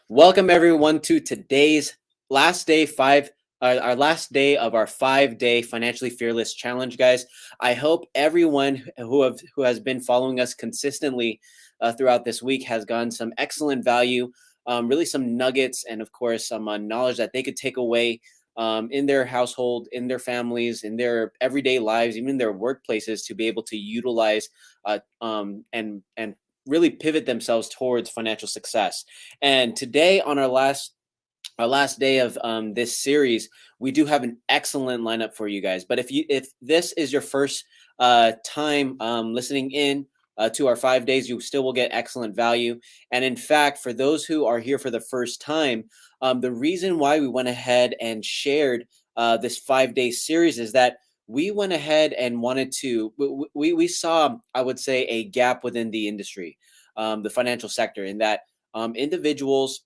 Welcome everyone to today's last day our last day of our 5-day financially fearless challenge, guys. I hope everyone who has been following us consistently throughout this week has gotten some excellent value, really some nuggets, and of course some knowledge that they could take away in their household, in their families, in their everyday lives, even in their workplaces, to be able to utilize and really pivot themselves towards financial success. And today, on our last day of this series, we do have an excellent lineup for you guys. But if this is your first time listening in to our 5 days, you still will get excellent value. And in fact, for those who are here for the first time, the reason why we went ahead and shared this 5-day series is that we went ahead and wanted to we saw, I would say, a gap within the industry, the financial sector, in that individuals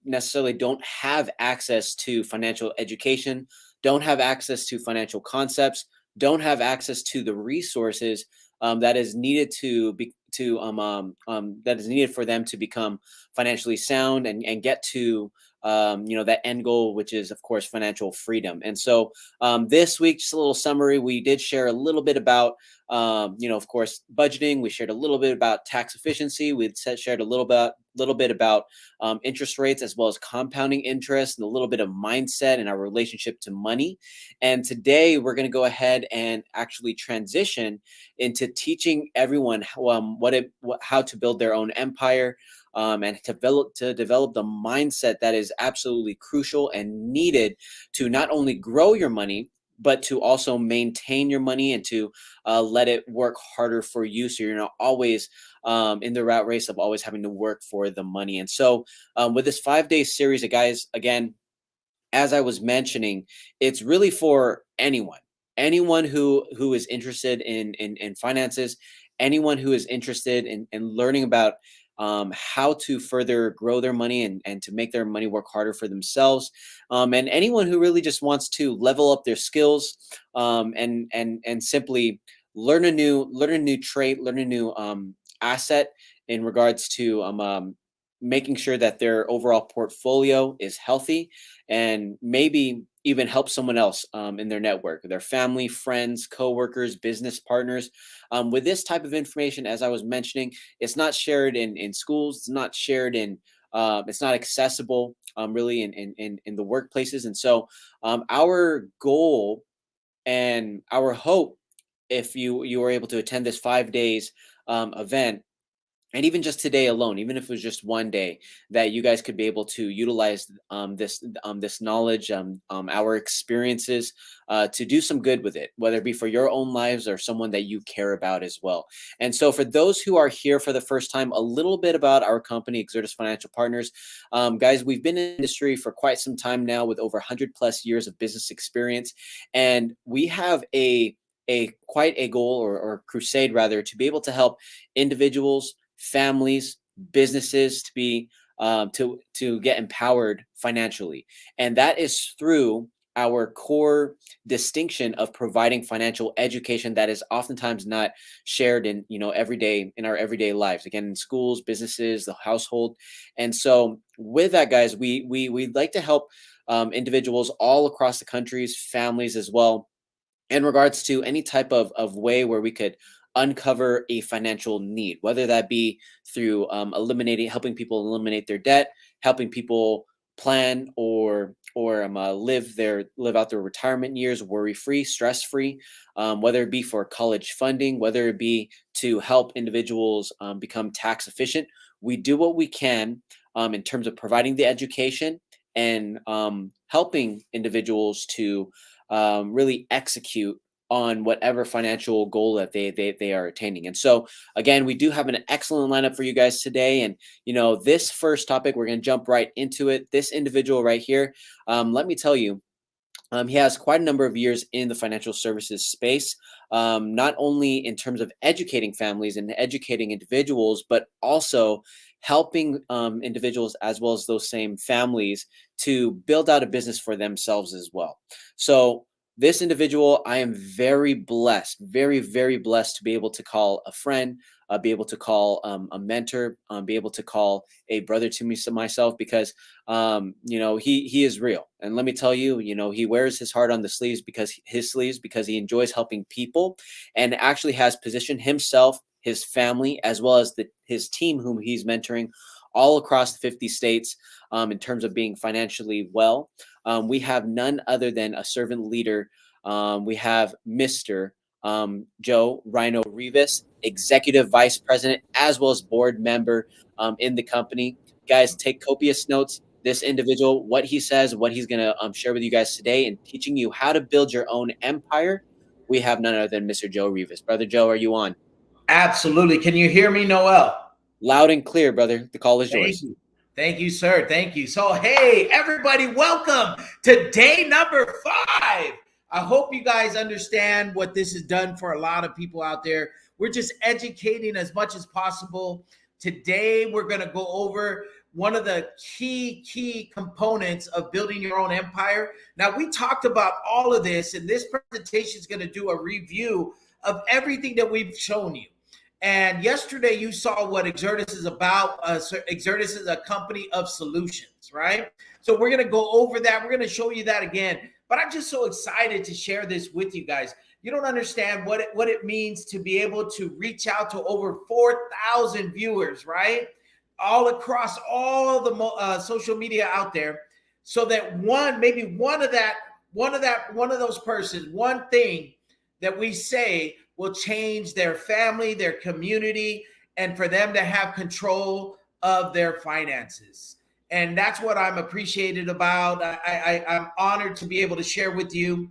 necessarily don't have access to financial education, don't have access to financial concepts, don't have access to the resources that is needed that is needed for them to become financially sound and get to that end goal, which is of course financial freedom. And so this week, just a little summary, we did share a little bit about of course, budgeting. We shared a little bit about tax efficiency. We shared a little bit about interest rates, as well as compounding interest, and a little bit of mindset and our relationship to money. And today we're going to go ahead and actually transition into teaching everyone how to build their own empire, and to develop the mindset that is absolutely crucial and needed to not only grow your money, but to also maintain your money and to let it work harder for you, so you're not always in the rat race of always having to work for the money. And so with this 5-day series, guys, again, as I was mentioning, it's really for anyone who is interested in finances, anyone who is interested in learning about how to further grow their money and to make their money work harder for themselves, and anyone who really just wants to level up their skills, and simply learn a new trait, learn a new asset in regards to making sure that their overall portfolio is healthy, and maybe even help someone else in their network, their family, friends, coworkers, business partners. With this type of information, as I was mentioning, it's not shared in schools. It's not shared it's not accessible really in the workplaces. And so our goal and our hope, if you were able to attend this 5 days event, and even just today alone, even if it was just one day, that you guys could be able to utilize this knowledge, our experiences, to do some good with it, whether it be for your own lives or someone that you care about as well. And so, for those who are here for the first time, a little bit about our company, Exertus Financial Partners. Guys, we've been in the industry for quite some time now, with over 100 plus years of business experience, and we have a quite a goal, or crusade rather, to be able to help individuals, families, businesses to be to get empowered financially. And that is through our core distinction of providing financial education that is oftentimes not shared in everyday in our everyday lives, again, in schools, businesses, the household. And so with that, guys, we'd like to help individuals all across the countries, families as well, in regards to any type of way where we could uncover a financial need, whether that be through helping people eliminate their debt, helping people plan or live out their retirement years worry free, stress free, whether it be for college funding, whether it be to help individuals become tax efficient. We do what we can in terms of providing the education and helping individuals to really execute on whatever financial goal that they are attaining. And so again, we do have an excellent lineup for you guys today. And this first topic, we're going to jump right into it. This individual right here, let me tell you, he has quite a number of years in the financial services space, not only in terms of educating families and educating individuals, but also helping individuals as well as those same families to build out a business for themselves as well. So this individual, I am very blessed, very, very blessed to be able to call a friend, be able to call a mentor, be able to call a brother to me, to myself, because he is real. And let me tell you, he wears his heart on the sleeves because he enjoys helping people, and actually has positioned himself, his family, as well as his team, whom he's mentoring, all across the 50 states, in terms of being financially well. We have none other than a servant leader. We have Mr. Joe Rhino Rivas, Executive Vice President, as well as board member in the company. Guys, take copious notes. This individual, what he says, what he's going to share with you guys today, and teaching you how to build your own empire. We have none other than Mr. Joe Rivas. Brother Joe, are you on? Absolutely. Can you hear me, Noel? Loud and clear, brother. The call is yours. Thank you, sir. Thank you. So, hey, everybody, welcome to day number 5. I hope you guys understand what this has done for a lot of people out there. We're just educating as much as possible. Today, we're going to go over one of the key components of building your own empire. Now, we talked about all of this, and this presentation is going to do a review of everything that we've shown you. And yesterday you saw what Exertis is about. Exertis is a company of solutions, right? So we're going to go over that. We're going to show you that again. But I'm just so excited to share this with you guys. You don't understand what it means to be able to reach out to over 4,000 viewers, right? All across all the social media out there, so that one of those persons, one thing that we say will change their family, their community, and for them to have control of their finances. And that's what I'm appreciated about. I'm honored to be able to share with you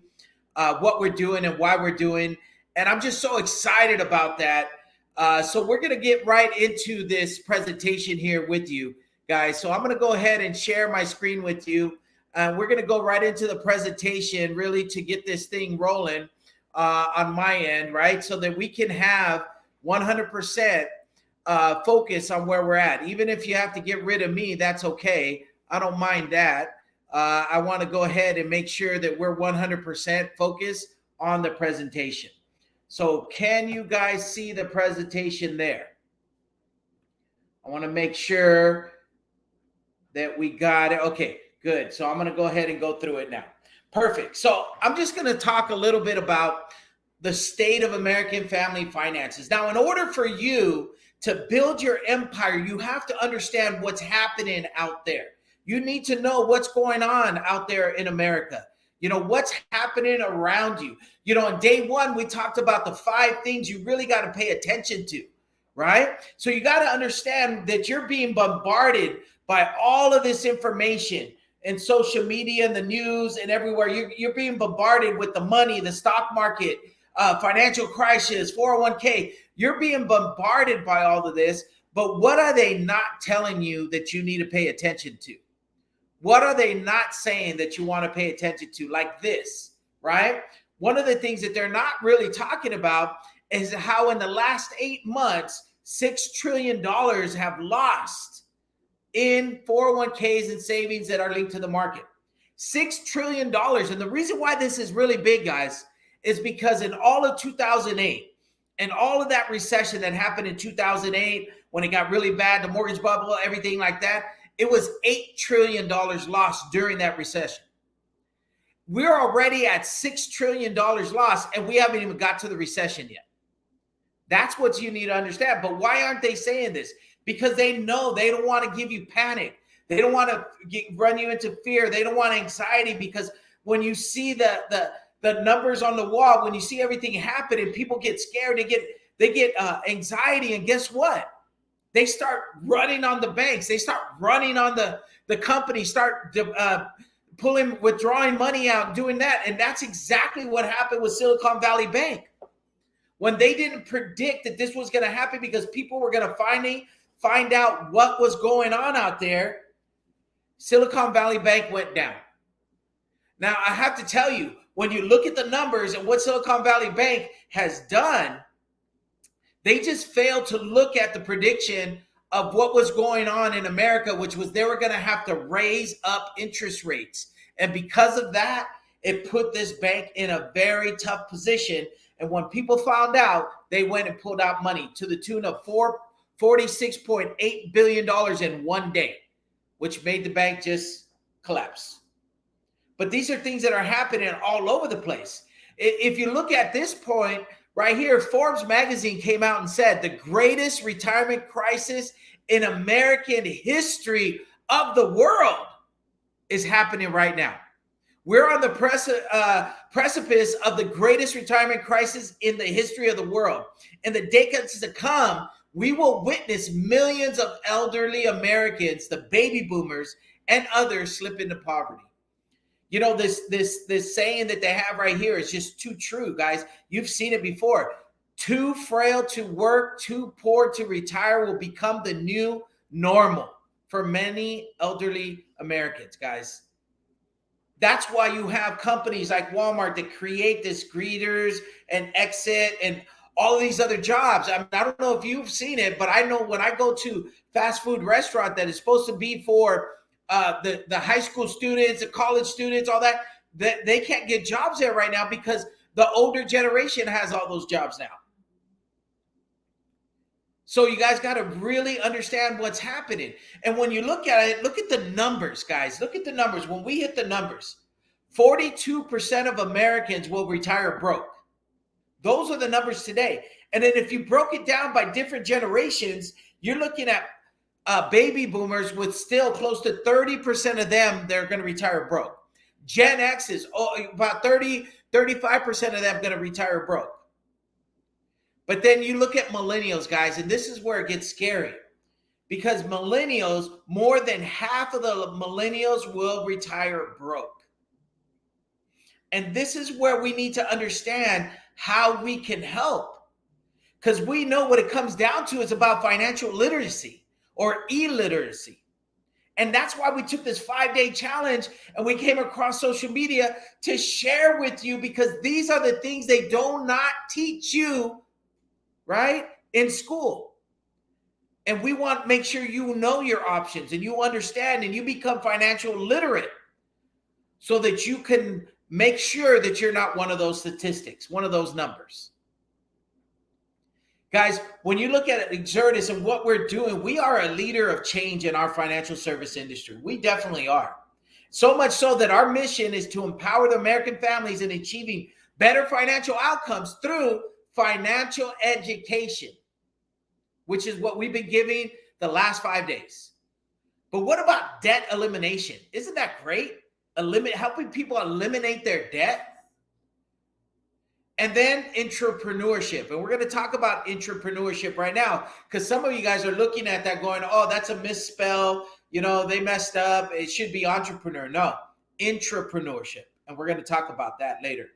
what we're doing and why we're doing. And I'm just so excited about that. So we're going to get right into this presentation here with you guys. So I'm going to go ahead and share my screen with you. We're going to go right into the presentation, really, to get this thing rolling on my end, right? So that we can have 100% focus on where we're at. Even if you have to get rid of me, that's okay. I don't mind that. I want to go ahead and make sure that we're 100% focused on the presentation. So can you guys see the presentation there? I want to make sure that we got it. Okay, good. So I'm going to go ahead and go through it now. Perfect. So I'm just going to talk a little bit about the state of American family finances. Now, in order for you to build your empire, you have to understand what's happening out there. You need to know what's going on out there in America. You know, what's happening around you. You know, on day 1, we talked about the 5 things you really got to pay attention to, right? So you got to understand that you're being bombarded by all of this information and social media and the news and everywhere. You're being bombarded with the money, the stock market, financial crisis, 401k. You're being bombarded by all of this, but what are they not telling you that you need to pay attention to? What are they not saying that you want to pay attention to? Like this, right? One of the things that they're not really talking about is how in the last 8 months, $6 trillion have lost in 401ks and savings that are linked to the market. $6 trillion. And the reason why this is really big, guys, is because in all of 2008 and all of that recession that happened in 2008, when it got really bad, the mortgage bubble, everything like that, it was $8 trillion lost during that recession. We're already at $6 trillion lost, and we haven't even got to the recession yet. That's what you need to understand. But why aren't they saying this? Because they know they don't want to give you panic. They don't want to run you into fear. They don't want anxiety, because when you see the numbers on the wall, when you see everything happening, people get scared. They get anxiety, and guess what? They start running on the banks. They start running on the company, start withdrawing money out, doing that. And that's exactly what happened with Silicon Valley Bank. When they didn't predict that this was going to happen because people were going to find out what was going on out there, Silicon Valley Bank went down. Now, I have to tell you, when you look at the numbers and what Silicon Valley Bank has done, they just failed to look at the prediction of what was going on in America, which was they were going to have to raise up interest rates. And because of that, it put this bank in a very tough position. And when people found out, they went and pulled out money to the tune of $46.8 billion in one day, which made the bank just collapse. But these are things that are happening all over the place. If you look at this point right here, Forbes magazine came out and said the greatest retirement crisis in American history of the world is happening right now. We're on the precipice of the greatest retirement crisis in the history of the world. In the decades to come, we will witness millions of elderly Americans, the baby boomers, and others slip into poverty. You know, this saying that they have right here is just too true, guys. You've seen it before. Too frail to work, too poor to retire will become the new normal for many elderly Americans, guys. That's why you have companies like Walmart that create this greeters and exit and all of these other jobs. I mean, I don't know if you've seen it, but I know when I go to fast food restaurant that is supposed to be for the high school students, the college students, all that they can't get jobs there right now because the older generation has all those jobs now. So you guys got to really understand what's happening. And when you look at it, look at the numbers, guys. Look at the numbers. When we hit the numbers, 42% of Americans will retire broke. Those are the numbers today. And then if you broke it down by different generations, you're looking at baby boomers with still close to 30% of them, they're going to retire broke. Gen X is about 35% of them going to retire broke. But then you look at millennials, guys, and this is where it gets scary because millennials, more than half of the millennials will retire broke. And this is where we need to understand how we can help, because we know what it comes down to is about financial literacy or illiteracy. And that's why we took this 5-day challenge and we came across social media to share with you, because these are the things they do not teach you, right, in school. And we want to make sure you know your options and you understand and you become financial literate so that you can make sure that you're not one of those statistics, one of those numbers. Guys, when you look at Exertis and what we're doing, we are a leader of change in our financial service industry. We definitely are. So much so that our mission is to empower the American families in achieving better financial outcomes through financial education, which is what we've been giving the last 5 days. But what about debt elimination? Isn't that great? Helping people eliminate their debt. And then entrepreneurship. And we're going to talk about entrepreneurship right now, because some of you guys are looking at that going, oh, that's a misspell. You know, they messed up. It should be entrepreneur. No, entrepreneurship. And we're going to talk about that later.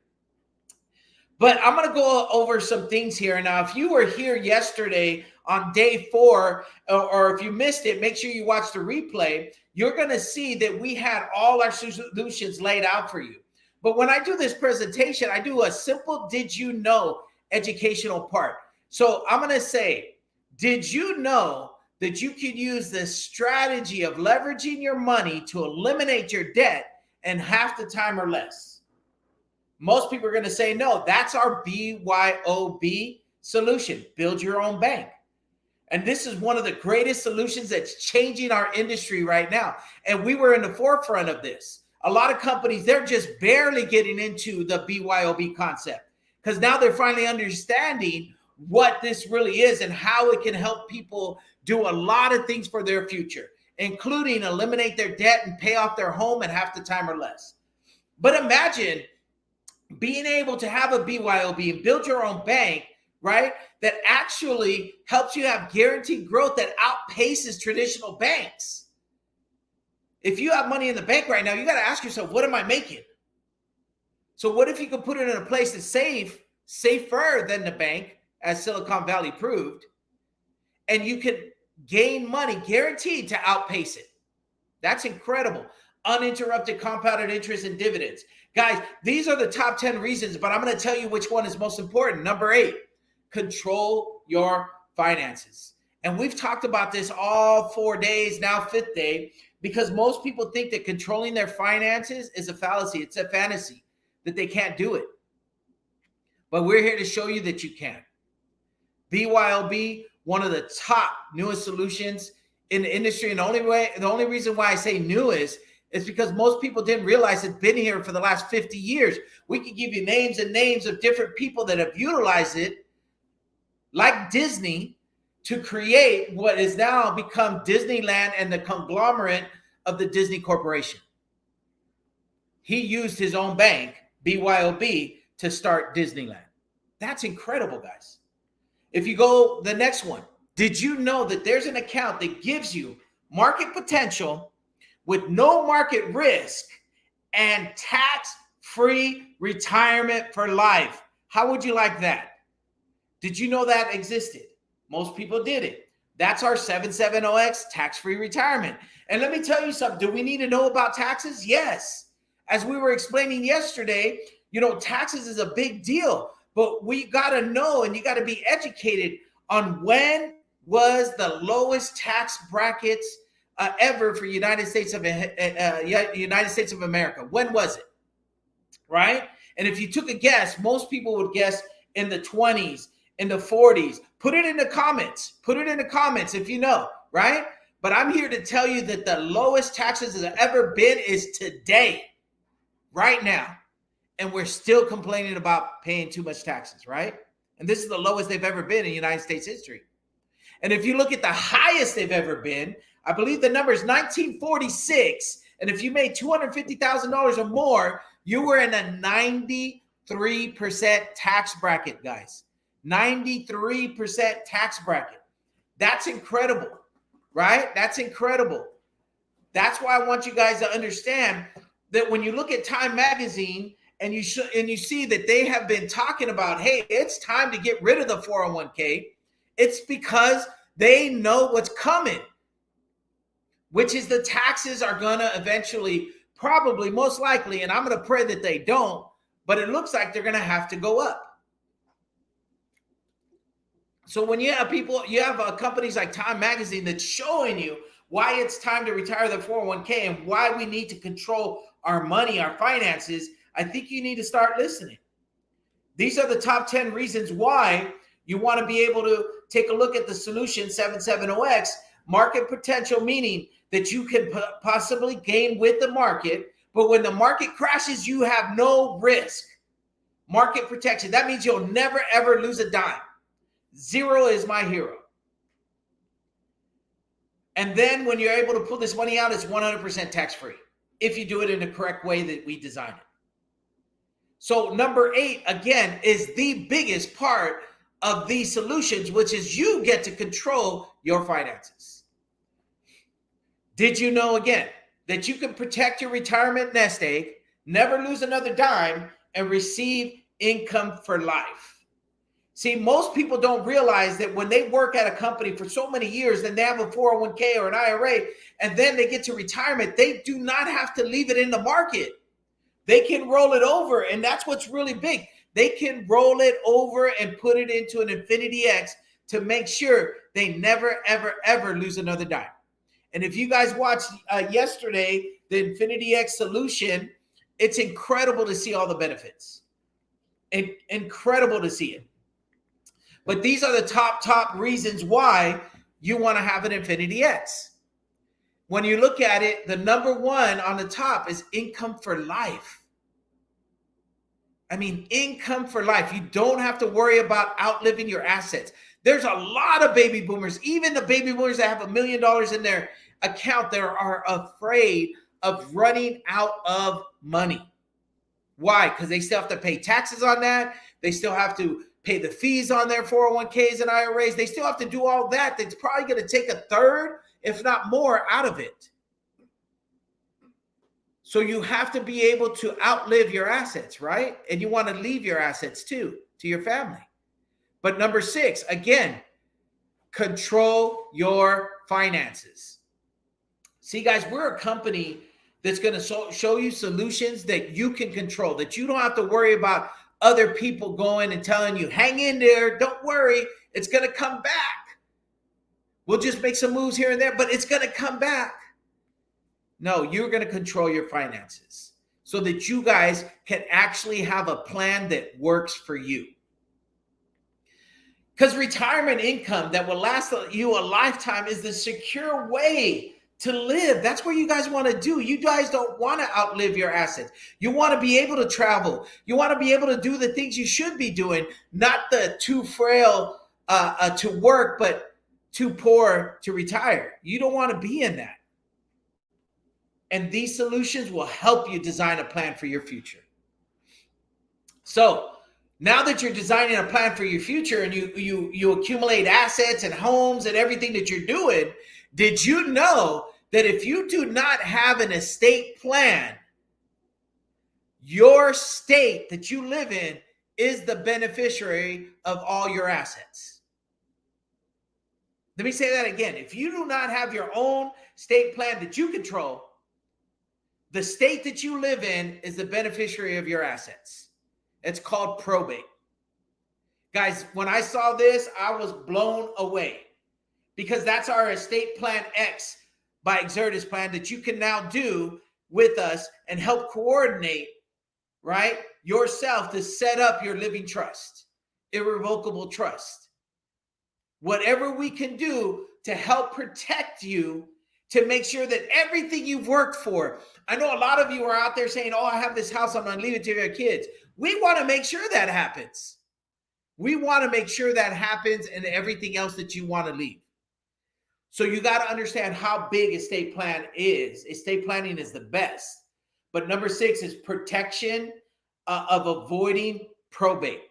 But I'm going to go over some things here. Now, if you were here yesterday on day 4, or if you missed it, make sure you watch the replay. You're going to see that we had all our solutions laid out for you. But when I do this presentation, I do a simple did you know educational part. So I'm going to say, did you know that you could use the strategy of leveraging your money to eliminate your debt in half the time or less? Most people are going to say, no, that's our BYOB solution. Build your own bank. And this is one of the greatest solutions that's changing our industry right now. And we were in the forefront of this. A lot of companies, they're just barely getting into the BYOB concept because now they're finally understanding what this really is and how it can help people do a lot of things for their future, including eliminate their debt and pay off their home in half the time or less. But imagine being able to have a BYOB and build your own bank, right, that actually helps you have guaranteed growth that outpaces traditional banks. If you have money in the bank right now, you got to ask yourself, what am I making? So what if you could put it in a place that's safer than the bank, as Silicon Valley proved, and you could gain money guaranteed to outpace it? That's incredible. Uninterrupted compounded interest and dividends. Guys, these are the top 10 reasons, but I'm going to tell you which one is most important. Number 8, control your finances. And we've talked about this all 4 days, now 5th day, because most people think that controlling their finances is a fallacy. It's a fantasy that they can't do it. but we're here to show you that you can. BYOB, one of the top newest solutions in the industry. And the only reason why I say newest is because most people didn't realize it's been here for the last 50 years. We could give you names and names of different people that have utilized it, like Disney, to create what has now become Disneyland and the conglomerate of the Disney Corporation. He used his own bank, BYOB, to start Disneyland. That's incredible, guys. If you go the next one, did you know that there's an account that gives you market potential with no market risk and tax-free retirement for life? How would you like that? Did you know that existed? Most people did it. That's our 770X tax-free retirement. And let me tell you something. Do we need to know about taxes? Yes. As we were explaining yesterday, taxes is a big deal, but we got to know, and you got to be educated on when was the lowest tax brackets ever for United States of America. When was it? Right? And if you took a guess, most people would guess in the 20s, in the 40s. Put it in the comments. Put it in the comments if you know, right? But I'm here to tell you that the lowest taxes has ever been is today, right now. And we're still complaining about paying too much taxes, right? And this is the lowest they've ever been in United States history. And if you look at the highest they've ever been, I believe the number is 1946. And if you made $250,000 or more, you were in a 93% tax bracket, guys. 93% tax bracket. That's incredible, right? That's incredible. That's why I want you guys to understand that when you look at Time Magazine and you see that they have been talking about, hey, it's time to get rid of the 401k, it's because they know what's coming, which is the taxes are going to eventually, probably, most likely, and I'm going to pray that they don't, but it looks like they're going to have to go up. So when you have companies like Time Magazine that's showing you why it's time to retire the 401k and why we need to control our money, our finances, I think you need to start listening. These are the top 10 reasons why you want to be able to take a look at the solution 770X market potential, meaning that you can possibly gain with the market, but when the market crashes, you have no risk. Market protection. That means you'll never, ever lose a dime. Zero is my hero. And then when you're able to pull this money out, it's 100% tax-free if you do it in the correct way that we designed it. So number 8, again, is the biggest part of these solutions, which is you get to control your finances. Did you know, again, that you can protect your retirement nest egg, never lose another dime, and receive income for life? See, most people don't realize that when they work at a company for so many years, then they have a 401k or an IRA, and then they get to retirement, they do not have to leave it in the market. They can roll it over, and that's what's really big. They can roll it over and put it into an Infinity X to make sure they never, ever, ever lose another dime. And if you guys watched yesterday, the Infinity X solution, it's incredible to see all the benefits. Incredible to see it. But these are the top reasons why you want to have an Infinity X. When you look at it, the number 1 on the top is income for life. I mean, income for life. You don't have to worry about outliving your assets. There's a lot of baby boomers, even the baby boomers that have $1 million in their account, that are afraid of running out of money. Why? Because they still have to pay taxes on that. They still have to pay the fees on their 401ks and IRAs. They still have to do all that. That's probably going to take a third, if not more, out of it. So you have to be able to outlive your assets, right? And you want to leave your assets too, to your family. But number 6, again, control your finances. See, guys, we're a company that's going to show you solutions that you can control, that you don't have to worry about other people going and telling you, hang in there, don't worry, it's going to come back. We'll just make some moves here and there, but it's going to come back. No, you're going to control your finances so that you guys can actually have a plan that works for you. Because retirement income that will last you a lifetime is the secure way to live. That's what you guys want to do. You guys don't want to outlive your assets. You want to be able to travel. You want to be able to do the things you should be doing, not the too frail to work, but too poor to retire. You don't want to be in that. And these solutions will help you design a plan for your future. So now that you're designing a plan for your future and you accumulate assets and homes and everything that you're doing, did you know that if you do not have an estate plan, your state that you live in is the beneficiary of all your assets? Let me say that again. If you do not have your own state plan that you control, the state that you live in is the beneficiary of your assets. It's called probate. Guys, when I saw this, I was blown away, because that's our estate plan X by Exertis plan that you can now do with us and help coordinate, right, yourself to set up your living trust, irrevocable trust. Whatever we can do to help protect you, to make sure that everything you've worked for. I know a lot of you are out there saying, oh, I have this house, I'm going to leave it to your kids. We want to make sure that happens. We want to make sure that happens, and everything else that you want to leave. So you got to understand how big estate plan is. Estate planning is the best. But number 6 is protection of avoiding probate.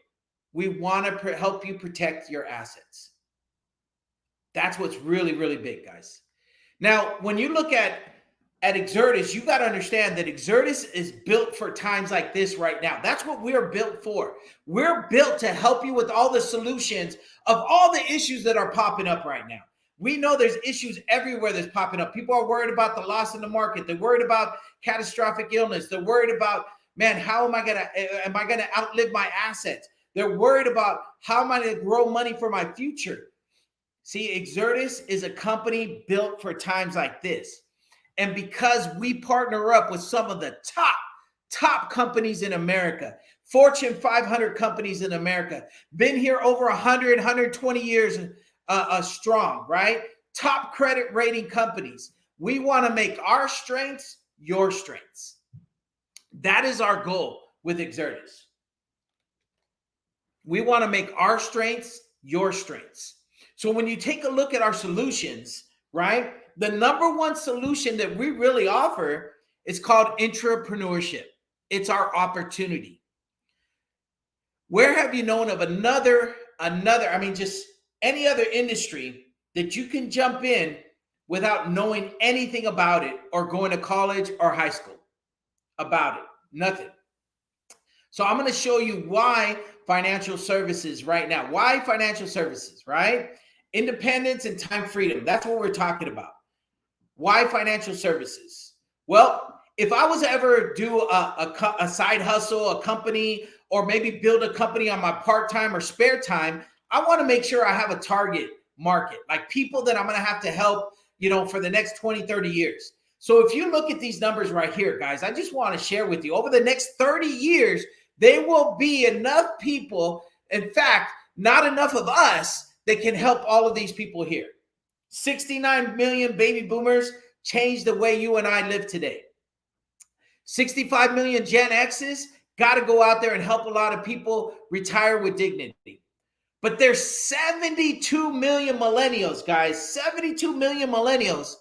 We want to help you protect your assets. That's what's really, really big, guys. Now, when you look at Exertis, you got to understand that Exertis is built for times like this right now. That's what we're built for. We're built to help you with all the solutions of all the issues that are popping up right now. We know there's issues everywhere that's popping up. People are worried about the loss in the market. They're worried about catastrophic illness. They're worried about, man, how am I going to outlive my assets? They're worried about how am I going to grow money for my future? See, Exertis is a company built for times like this. And because we partner up with some of the top companies in America, Fortune 500 companies in America, been here over 100, 120 years strong, right? Top credit rating companies. We want to make our strengths your strengths. That is our goal with Exertis. We want to make our strengths your strengths. So when you take a look at our solutions, right, the number one solution that we really offer is called intrapreneurship. It's our opportunity. Where have you known of another, just any other industry that you can jump in without knowing anything about it or going to college or high school about it? Nothing. So I'm going to show you why financial services right now. Why financial services, right? Independence and time freedom. That's what we're talking about. Why financial services? Well, if I was to ever do a side hustle, a company, or maybe build a company on my part-time or spare time, I want to make sure I have a target market, like people that I'm going to have to help, for the next 20, 30 years. So if you look at these numbers right here, guys, I just want to share with you, over the next 30 years, there will be enough people, in fact, not enough of us, that can help all of these people here. 69 million baby boomers changed the way you and I live today. 65 million Gen X's got to go out there and help a lot of people retire with dignity. But there's 72 million millennials, guys, 72 million millennials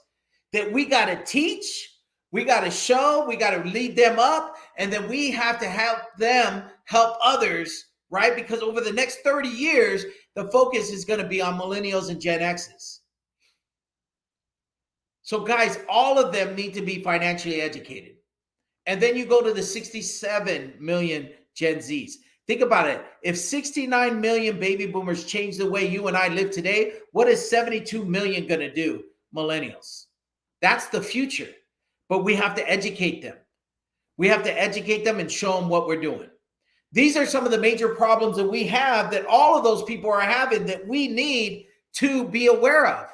that we got to teach, we got to show, we got to lead them up, and then we have to help them help others, right? Because over the next 30 years, the focus is going to be on millennials and Gen X's. So guys, all of them need to be financially educated. And then you go to the 67 million Gen Zs. Think about it. If 69 million baby boomers change the way you and I live today, what is 72 million going to do? Millennials. That's the future. But we have to educate them. We have to educate them and show them what we're doing. These are some of the major problems that we have, that all of those people are having, that we need to be aware of.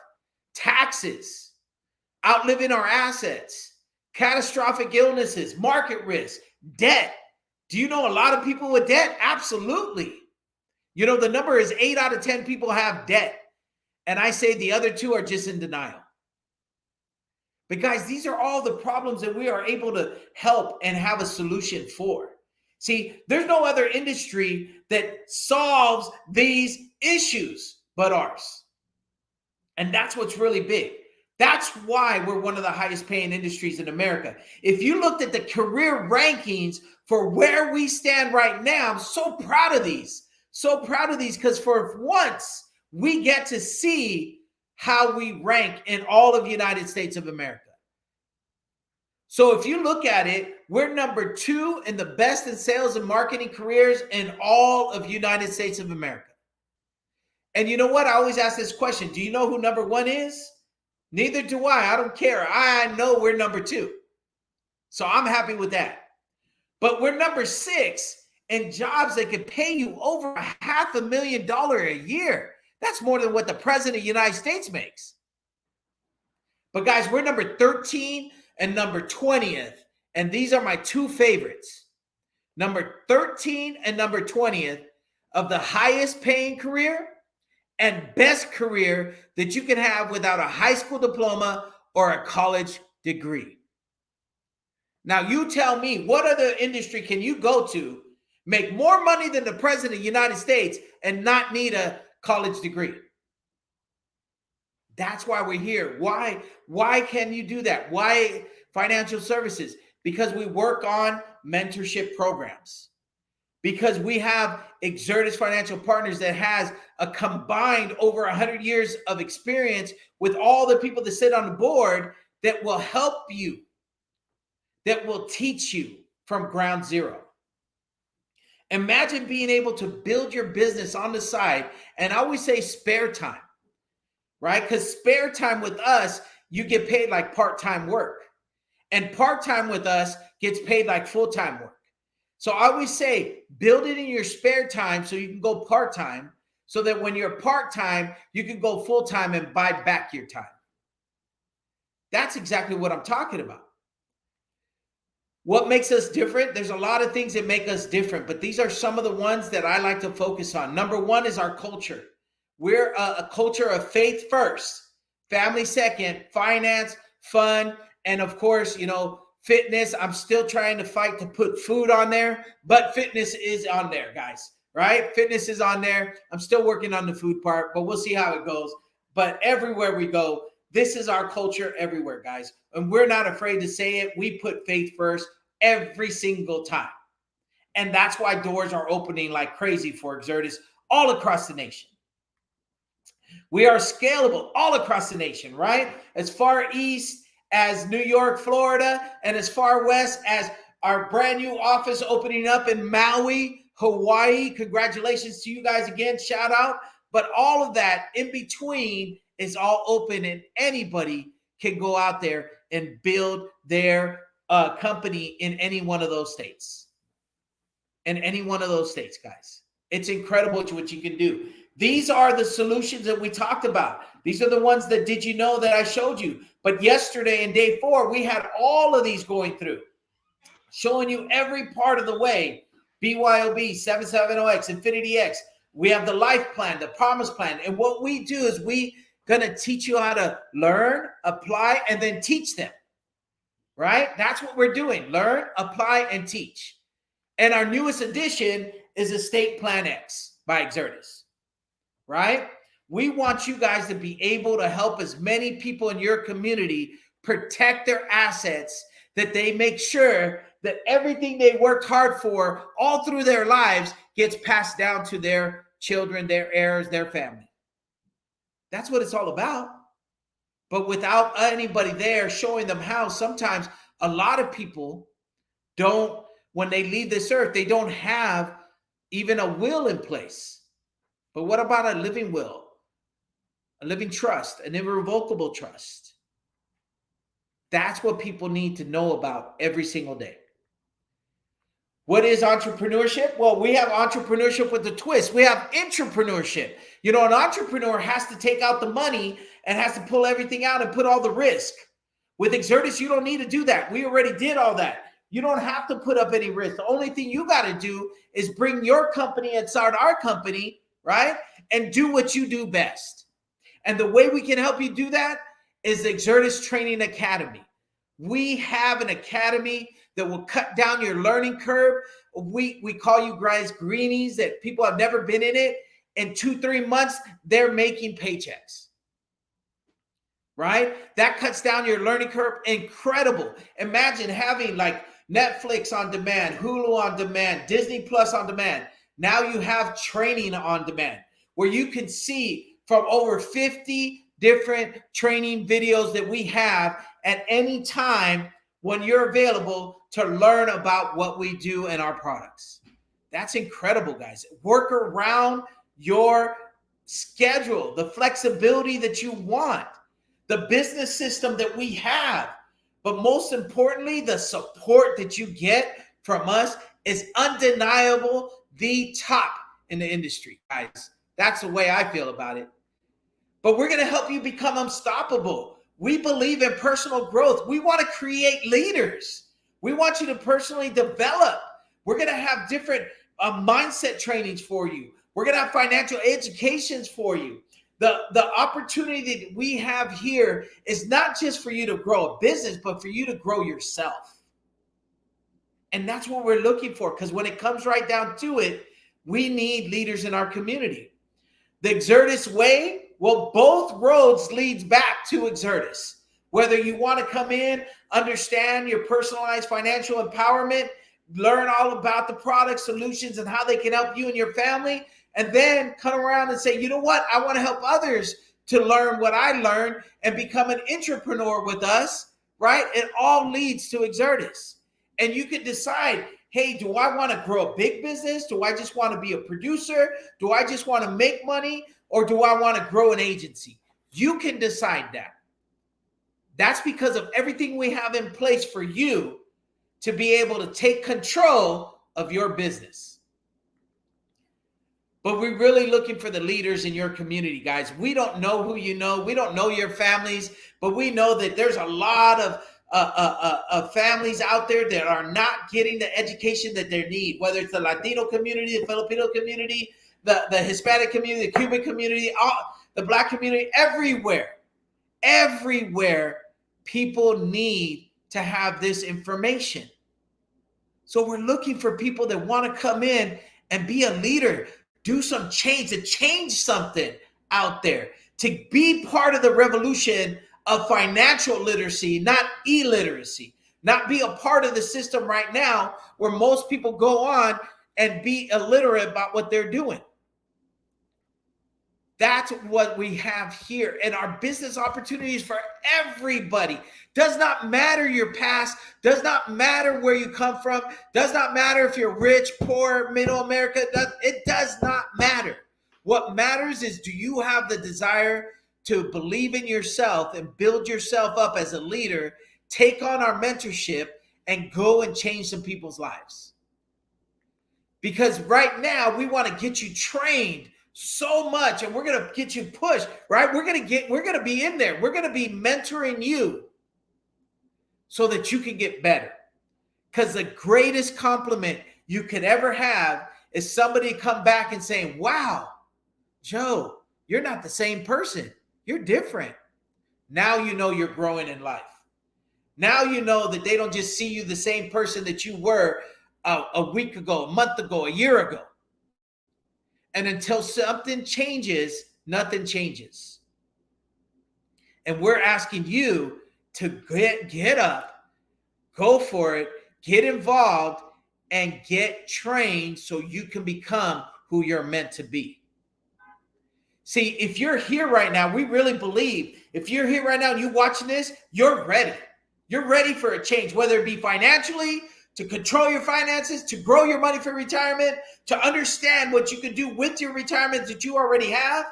Taxes, outliving our assets, catastrophic illnesses, market risk, debt. Do you know a lot of people with debt? Absolutely. You know, the number is 8 out of 10 people have debt. And I say the other 2 are just in denial. But guys, these are all the problems that we are able to help and have a solution for. See, there's no other industry that solves these issues but ours. And that's what's really big. That's why we're one of the highest paying industries in America. If you looked at the career rankings for where we stand right now, I'm so proud of these. So proud of these because for once, we get to see how we rank in all of the United States of America. So if you look at it, we're number 2 in the best in sales and marketing careers in all of the United States of America. And you know what? I always ask this question. Do you know who number 1 is? Neither do I. I don't care. I know we're number 2. So I'm happy with that. But we're number 6 in jobs that could pay you over $500,000 a year. That's more than what the president of the United States makes. But guys, we're number 13 and number 20th. And these are my 2 favorites. Number 13 and number 20th of the highest paying career and best career that you can have without a high school diploma or a college degree. Now, you tell me, what other industry can you go to, make more money than the president of the United States, and not need a college degree? That's why we're here. Why can you do that? Why financial services? Because we work on mentorship programs. Because we have Exertis Financial Partners that has a combined over 100 years of experience with all the people that sit on the board that will help you, that will teach you from ground zero. Imagine being able to build your business on the side, and I always say spare time, right? Because spare time with us, you get paid like part-time work. And part-time with us gets paid like full-time work. So I always say, build it in your spare time so you can go part-time, so that when you're part-time, you can go full-time and buy back your time. That's exactly what I'm talking about. What makes us different? There's a lot of things that make us different, but these are some of the ones that I like to focus on. Number 1 is our culture. We're a culture of faith first, family second, finance, fun, and of course, fitness. I'm still trying to fight to put food on there, but fitness is on there, guys, right? Fitness is on there. I'm still working on the food part, but we'll see how it goes. But everywhere we go, this is our culture everywhere, guys. And we're not afraid to say it. We put faith first every single time. And that's why doors are opening like crazy for Exertis all across the nation. We are scalable all across the nation, right? As far east as New York, Florida, and as far west as our brand new office opening up in Maui, Hawaii. Congratulations to you guys again. Shout out. But all of that in between is all open, and anybody can go out there and build their company in any one of those states. In any one of those states, guys. It's incredible what you can do. These are the solutions that we talked about. These are the ones that did you know that I showed you. But yesterday in day 4, we had all of these going through, showing you every part of the way. BYOB, 770X, Infinity X. We have the life plan, the promise plan. And what we do is we going to teach you how to learn, apply, and then teach them. Right? That's what we're doing. Learn, apply, and teach. And our newest addition is Estate Plan X by Exertis. Right? We want you guys to be able to help as many people in your community protect their assets, that they make sure that everything they worked hard for all through their lives gets passed down to their children, their heirs, their family. That's what it's all about. But without anybody there showing them how, sometimes a lot of people don't, when they leave this earth, they don't have even a will in place. But what about a living will? A living trust, an irrevocable trust. That's what people need to know about every single day. What is entrepreneurship? Well, we have entrepreneurship with a twist. We have intrapreneurship. An entrepreneur has to take out the money and has to pull everything out and put all the risk. With Exertis, you don't need to do that. We already did all that. You don't have to put up any risk. The only thing you got to do is bring your company and start our company right? And do what you do best. And the way we can help you do that is the Exertis Training Academy. We have an academy that will cut down your learning curve. We call you guys greenies, that people have never been in it. In 2-3 months, they're making paychecks, right? That cuts down your learning curve. Incredible. Imagine having like Netflix on demand, Hulu on demand, Disney Plus on demand. Now you have training on demand where you can see from over 50 different training videos that we have at any time when you're available to learn about what we do and our products. That's incredible, guys. Work around your schedule, the flexibility that you want, the business system that we have. But most importantly, the support that you get from us is undeniable, the top in the industry, guys. That's the way I feel about it. But we're going to help you become unstoppable. We believe in personal growth. We want to create leaders. We want you to personally develop. We're going to have different mindset trainings for you. We're going to have financial educations for you. The opportunity that we have here is not just for you to grow a business, but for you to grow yourself. And that's what we're looking for, because when it comes right down to it, we need leaders in our community. The Exertis way, well, both roads leads back to Exertis. Whether you want to come in, understand your personalized financial empowerment, learn all about the product solutions and how they can help you and your family, and then come around and say, you know what, I want to help others to learn what I learned and become an entrepreneur with us, right? It all leads to Exertis. And you can decide, hey, do I want to grow a big business? Do I just want to be a producer? Do I just want to make money? Or do I want to grow an agency? You can decide that. That's because of everything we have in place for you to be able to take control of your business. But we're really looking for the leaders in your community, guys. We don't know who you know. We don't know your families, but we know that there's a lot of families out there that are not getting the education that they need, whether it's the Latino community, the Filipino community, the Hispanic community, the Cuban community, the Black community, everywhere people need to have this information. So we're looking for people that want to come in and be a leader, do some change, to change something out there, to be part of the revolution of financial literacy, not illiteracy, not be a part of the system right now where most people go on and be illiterate about what they're doing. That's what we have here. And our business opportunities for everybody. Does not matter your past, does not matter where you come from, does not matter if you're rich, poor, middle America, it does not matter. What matters is, do you have the desire to believe in yourself and build yourself up as a leader, take on our mentorship, and go and change some people's lives? Because right now we want to get you trained so much, and we're going to get you pushed, right? We're going to be in there. We're going to be mentoring you so that you can get better. Because the greatest compliment you could ever have is somebody come back and saying, wow, Joe, you're not the same person. You're different. Now you know you're growing in life. Now you know that they don't just see you the same person that you were a week ago, a month ago, a year ago. And until something changes, nothing changes. And we're asking you to get up, go for it, get involved, and get trained so you can become who you're meant to be. See, if you're here right now, we really believe if you're here right now and you're watching this, you're ready. You're ready for a change, whether it be financially, to control your finances, to grow your money for retirement, to understand what you can do with your retirement that you already have.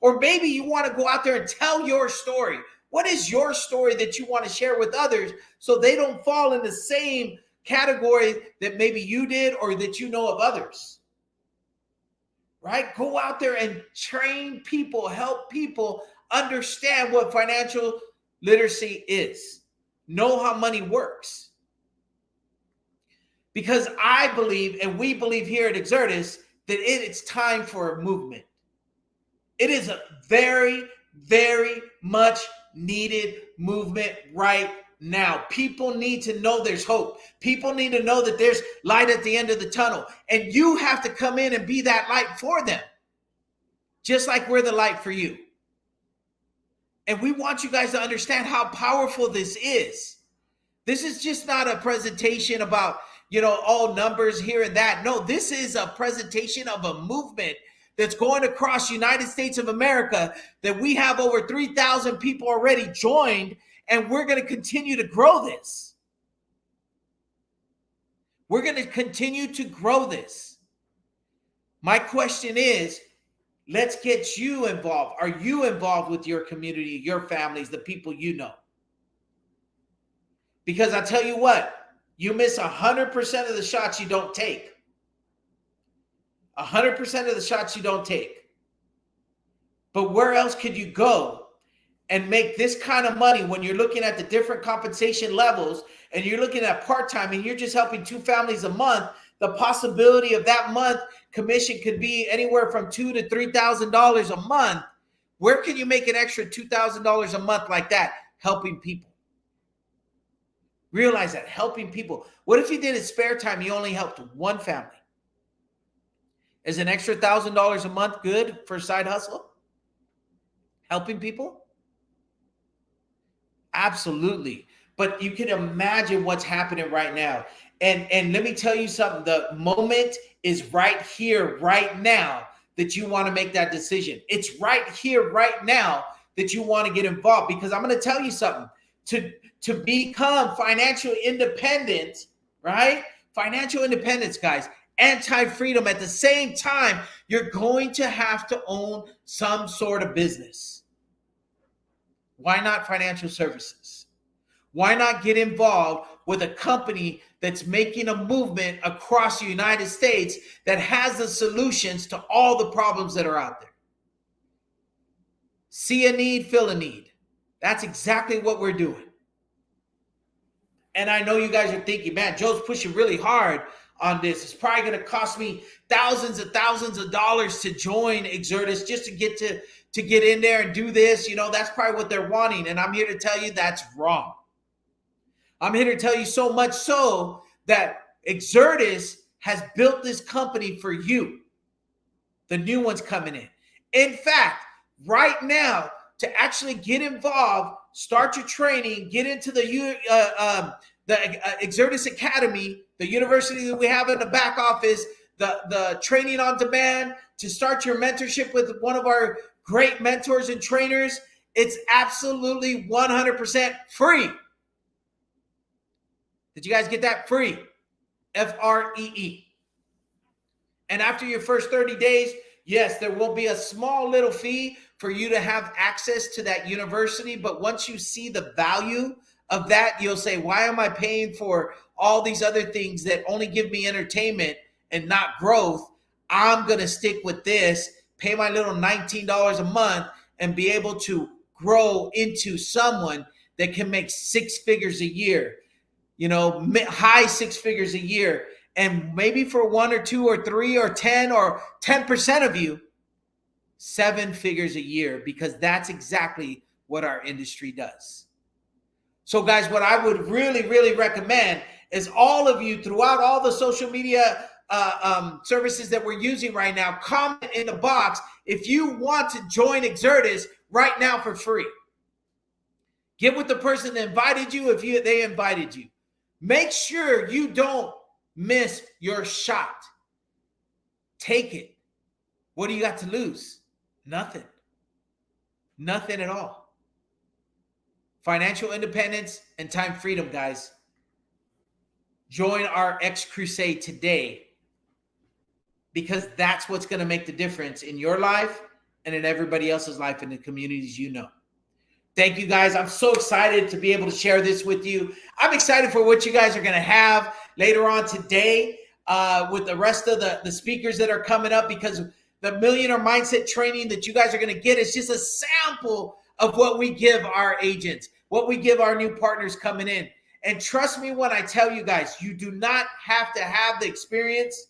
Or maybe you want to go out there and tell your story. What is your story that you want to share with others so they don't fall in the same category that maybe you did or that you know of others? Right? Go out there and train people, help people understand what financial literacy is. Know how money works. Because I believe, and we believe here at Exertis, that it's time for a movement. It is a very, very much needed movement right now. People need to know there's hope. People need to know that there's light at the end of the tunnel. And you have to come in and be that light for them, just like we're the light for you. And we want you guys to understand how powerful this is. This is just not a presentation about, all numbers here and that. No, this is a presentation of a movement that's going across United States of America, that we have over 3,000 people already joined, and we're going to continue to grow this. We're going to continue to grow this. My question is, let's get you involved. Are you involved with your community, your families, the people you know? Because I tell you what, you miss 100% of the shots you don't take. 100% of the shots you don't take. But where else could you go and make this kind of money when you're looking at the different compensation levels and you're looking at part-time and you're just helping 2 families a month? The possibility of that month commission could be anywhere from $2,000 to $3,000 a month. Where can you make an extra $2,000 a month like that? Helping people. Realize that, helping people. What if you did in spare time, you only helped 1 family? Is an extra $1,000 a month good for a side hustle? Helping people? Absolutely. But you can imagine what's happening right now. And let me tell you something. The moment is right here, right now, that you want to make that decision. It's right here, right now, that you want to get involved. Because I'm going to tell you something. To become financially independent, right? Financial independence, guys. Anti-freedom. At the same time, you're going to have to own some sort of business. Why not financial services? Why not get involved with a company that's making a movement across the United States that has the solutions to all the problems that are out there? See a need, fill a need. That's exactly what we're doing. And I know you guys are thinking, man, Joe's pushing really hard on this. It's probably going to cost me thousands of dollars to join Exertis just to get in there and do this. That's probably what they're wanting. And I'm here to tell you that's wrong. I'm here to tell you so much so that Exertis has built this company for you. The new one's coming in. In fact, right now, to actually get involved, start your training, get into the Exertis Academy, the university that we have in the back office, the training on demand, to start your mentorship with one of our great mentors and trainers. It's absolutely 100% free. Did you guys get that? Free. Free. And after your first 30 days, yes, there will be a small little fee for you to have access to that university. But once you see the value of that, you'll say, why am I paying for all these other things that only give me entertainment and not growth? I'm going to stick with this, pay my little $19 a month, and be able to grow into someone that can make 6 figures a year, high 6 figures a year. And maybe for 1 or 2 or 3 or 10 or 10% of you, 7 figures a year, because that's exactly what our industry does. So guys, what I would really, really recommend is all of you throughout all the social media services that we're using right now, comment in the box if you want to join Exertis right now for free. Get with the person that invited you if they invited you. Make sure you don't miss your shot. Take it. What do you got to lose? Nothing. Nothing at all. Financial independence and time freedom, guys. Join our X Crusade today, because that's what's going to make the difference in your life and in everybody else's life in the communities you know. Thank you, guys. I'm so excited to be able to share this with you. I'm excited for what you guys are going to have later on today with the rest of the speakers that are coming up, because the Millionaire Mindset training that you guys are going to get is just a sample of what we give our agents, what we give our new partners coming in. And trust me when I tell you guys, you do not have to have the experience,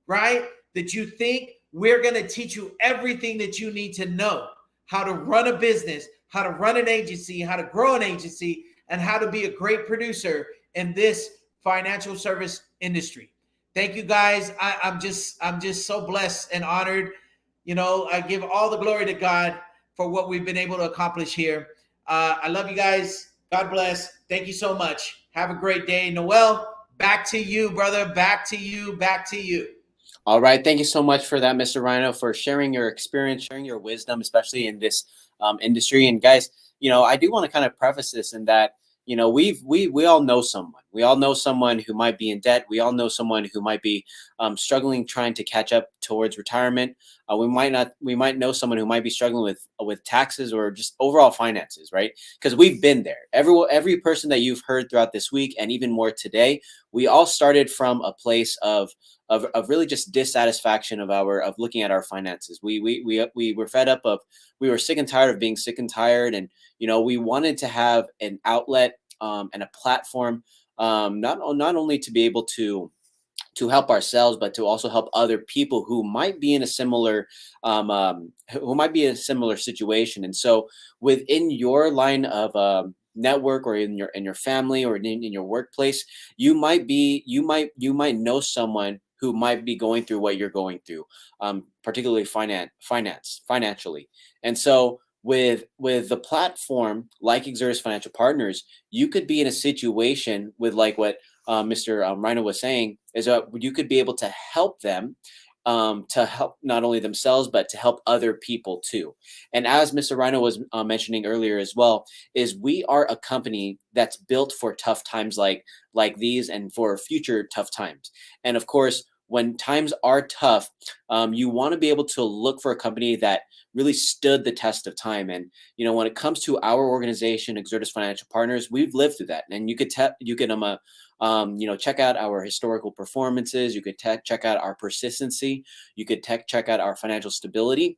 right, that you think We're going to teach you everything that you need to know: how to run a business, how to run an agency, how to grow an agency, and how to be a great producer in this financial service industry. Thank you guys. I'm just so blessed and honored. You know, I give all the glory to God for what we've been able to accomplish here. I love you guys. God bless. Thank you so much. Have a great day. Noel, back to you, brother. Back to you. Back to you. All right. Thank you so much for that, Mr. Rhino, for sharing your experience, sharing your wisdom, especially in this industry. And guys, I do want to kind of preface this in that, we all know someone. We all know someone who might be in debt. We all know someone who might be struggling, trying to catch up towards retirement. We might know someone who might be struggling with taxes or just overall finances, right? Because we've been there. Every person that you've heard throughout this week, and even more today, we all started from a place of really just dissatisfaction of looking at our finances. We were fed up we were sick and tired of being sick and tired, and we wanted to have an outlet and a platform, not only to be able to help ourselves, but to also help other people who might be in a similar situation. And so within your line of network, or in your family, or in your workplace, you might know someone who might be going through what you're going through, particularly financially. And so with the platform like Exertis Financial Partners, you could be in a situation with, like what Mr. Rhino was saying, is you could be able to help them, to help not only themselves, but to help other people too. And as Mr. Rhino was mentioning earlier as well, is we are a company that's built for tough times like these, and for future tough times. And of course, when times are tough, you want to be able to look for a company that really stood the test of time. And when it comes to our organization, Exertis Financial Partners, we've lived through that. And you could check out our historical performances. You could check out our persistency. You could check out our financial stability.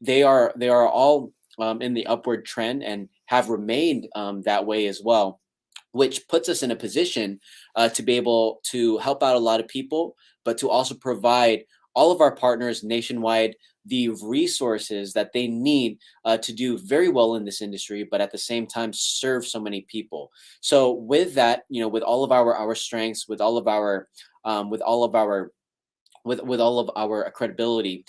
They are all in the upward trend, and have remained that way as well, which puts us in a position to be able to help out a lot of people, but to also provide all of our partners nationwide the resources that they need to do very well in this industry, but at the same time serve so many people. So with that, with all of our strengths, with all of our credibility,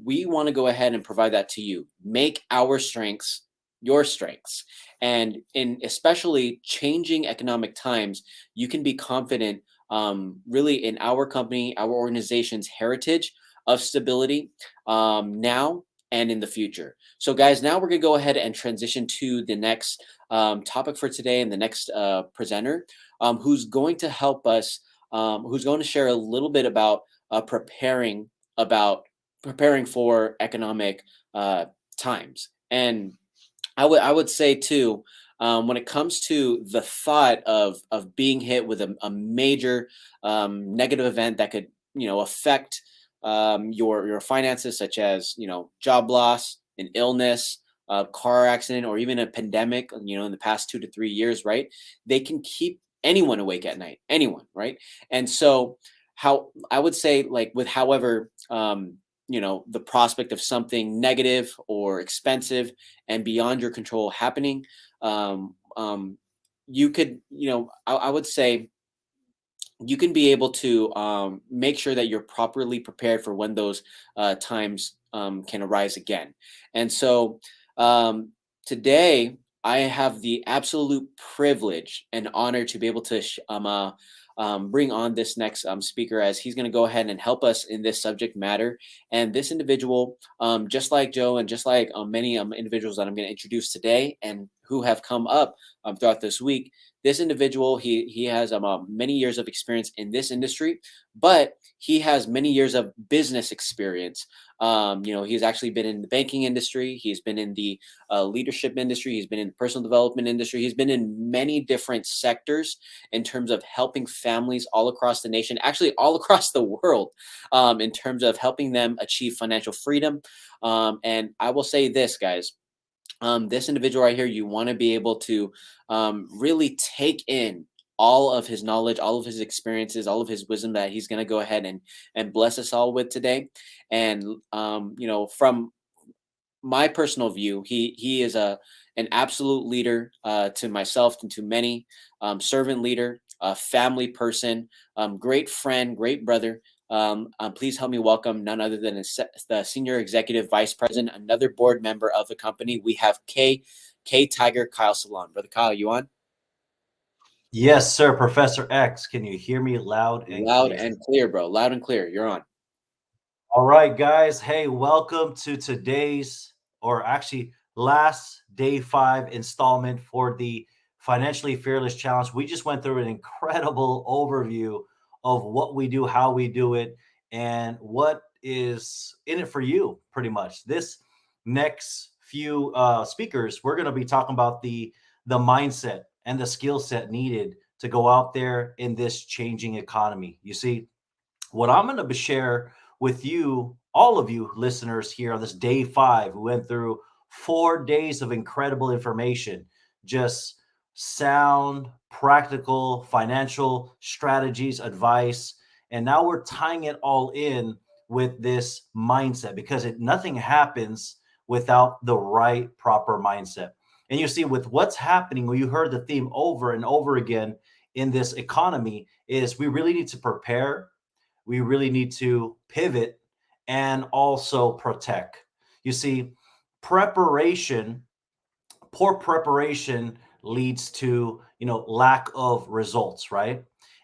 we want to go ahead and provide that to you. Make our strengths your strengths. And in especially changing economic times, you can be confident really in our company, our organization's heritage of stability, now and in the future. So guys, now we're gonna go ahead and transition to the next topic for today, and the next presenter, who's going to help us, who's going to share a little bit about preparing for economic times. And I would say too, when it comes to the thought of being hit with a major negative event that could affect your finances, such as job loss, an illness, a car accident, or even a pandemic, in the past 2 to 3 years, right? They can keep anyone awake at night, anyone, right? And so, how I would say, like, with however the prospect of something negative or expensive and beyond your control happening, you could, I would say, you can be able to make sure that you're properly prepared for when those times can arise again. And so today, I have the absolute privilege and honor to be able to bring on this next speaker, as he's going to go ahead and help us in this subject matter. And this individual, just like Joe, and just like many individuals that I'm going to introduce today, and who have come up throughout this week, this individual, he has many years of experience in this industry, but he has many years of business experience. He's actually been in the banking industry. He's been in the leadership industry. He's been in the personal development industry. He's been in many different sectors in terms of helping families all across the nation, actually all across the world, in terms of helping them achieve financial freedom. And I will say this, guys. This individual right here, you want to be able to really take in all of his knowledge, all of his experiences, all of his wisdom that he's going to go ahead and bless us all with today. And from my personal view, he is an absolute leader to myself and to many, servant leader, a family person, great friend, great brother. Please help me welcome none other than the senior executive vice president, another board member of the company. We have K Tiger Kyle Salon. Brother Kyle, you on? Yes, sir. Professor X, can you hear me loud and Loud clear? and clear, bro. Loud and clear. You're on. All right, guys. Hey, welcome to today's, or actually last day 5 installment for the Financially Fearless Challenge. We just went through an incredible overview of what we do, how we do it, and what is in it for you, pretty much. This next few speakers, we're going to be talking about the mindset and the skill set needed to go out there in this changing economy. You see, what I'm going to share with you, all of you listeners here on this day 5, we went through 4 days of incredible information, just sound, practical, financial strategies, advice. And now we're tying it all in with this mindset because nothing happens without the right, proper mindset. And you see, with what's happening, well, you heard the theme over and over again in this economy is we really need to prepare, we really need to pivot, and also protect. You see, preparation, poor preparation leads to, lack of results, right?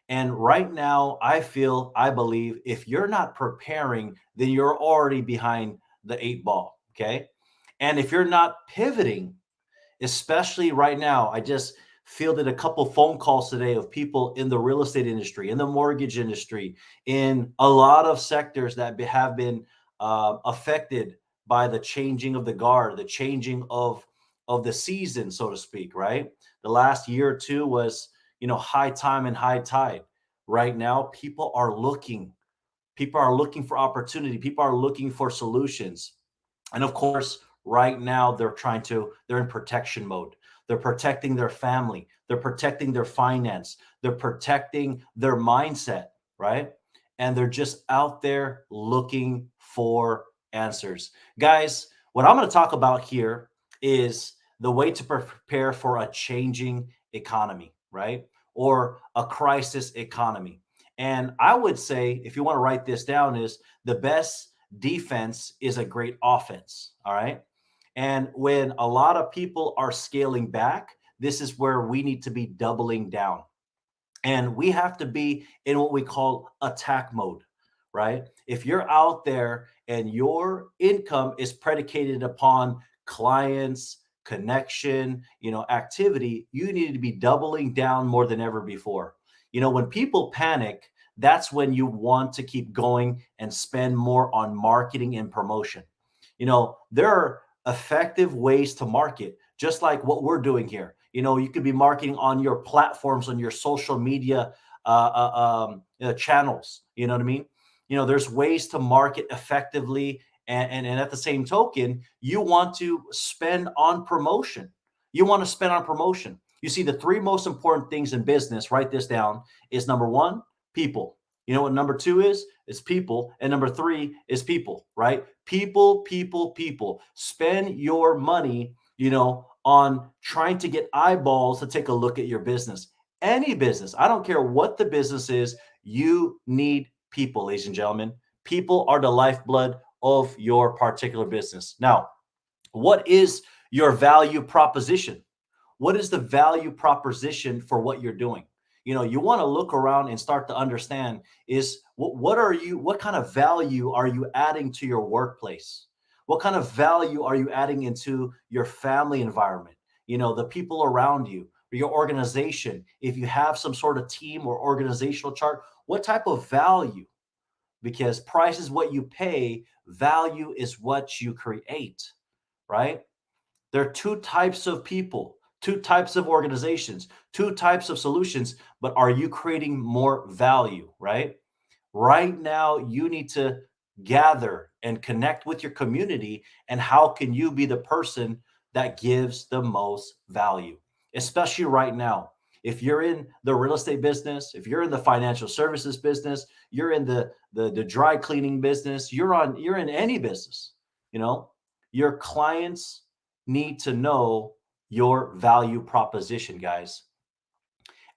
And right now, I believe if you're not preparing, then you're already behind the 8 ball, okay? And if you're not pivoting, especially right now, I just fielded a couple phone calls today of people in the real estate industry, in the mortgage industry, in a lot of sectors that have been affected by the changing of the guard, the changing of the season, so to speak. Right, the last year or two was high time and high tide. Right now, people are looking for opportunity. People are looking for solutions, and of course, right now they're in protection mode. They're protecting their family, they're protecting their finance, they're protecting their mindset, right? And they're just out there looking for answers. Guys, what I'm going to talk about here is the way to prepare for a changing economy, right? Or a crisis economy. And I would say, if you want to write this down, is the best defense is a great offense. All right. And when a lot of people are scaling back, this is where we need to be doubling down. And we have to be in what we call attack mode, right? If you're out there and your income is predicated upon clients, connection, activity, you need to be doubling down more than ever before. When people panic, that's when you want to keep going and spend more on marketing and promotion. There are effective ways to market, just like what we're doing here. You could be marketing on your platforms, on your social media channels. You know what I mean? There's ways to market effectively. And at the same token, you want to spend on promotion. You want to spend on promotion. You see, the 3 most important things in business, write this down, is number 1, people. You know what number 2 is? It's people. And number 3 is people, right? People, people, people. Spend your money, on trying to get eyeballs to take a look at your business. Any business, I don't care what the business is, you need people, ladies and gentlemen. People are the lifeblood of your particular business. Now, what is your value proposition? What is the value proposition for what you're doing? You want to look around and start to understand is what kind of value are you adding to your workplace? What kind of value are you adding into your family environment? The people around you, your organization. If you have some sort of team or organizational chart, what type of value? Because price is what you pay, value is what you create, right? There are 2 types of people, 2 types of organizations, 2 types of solutions, but are you creating more value, right? Right now, you need to gather and connect with your community. And how can you be the person that gives the most value, especially right now? If you're in the real estate business, if you're in the financial services business, you're in the dry cleaning business, you're in any business, you know, your clients need to know your value proposition, guys.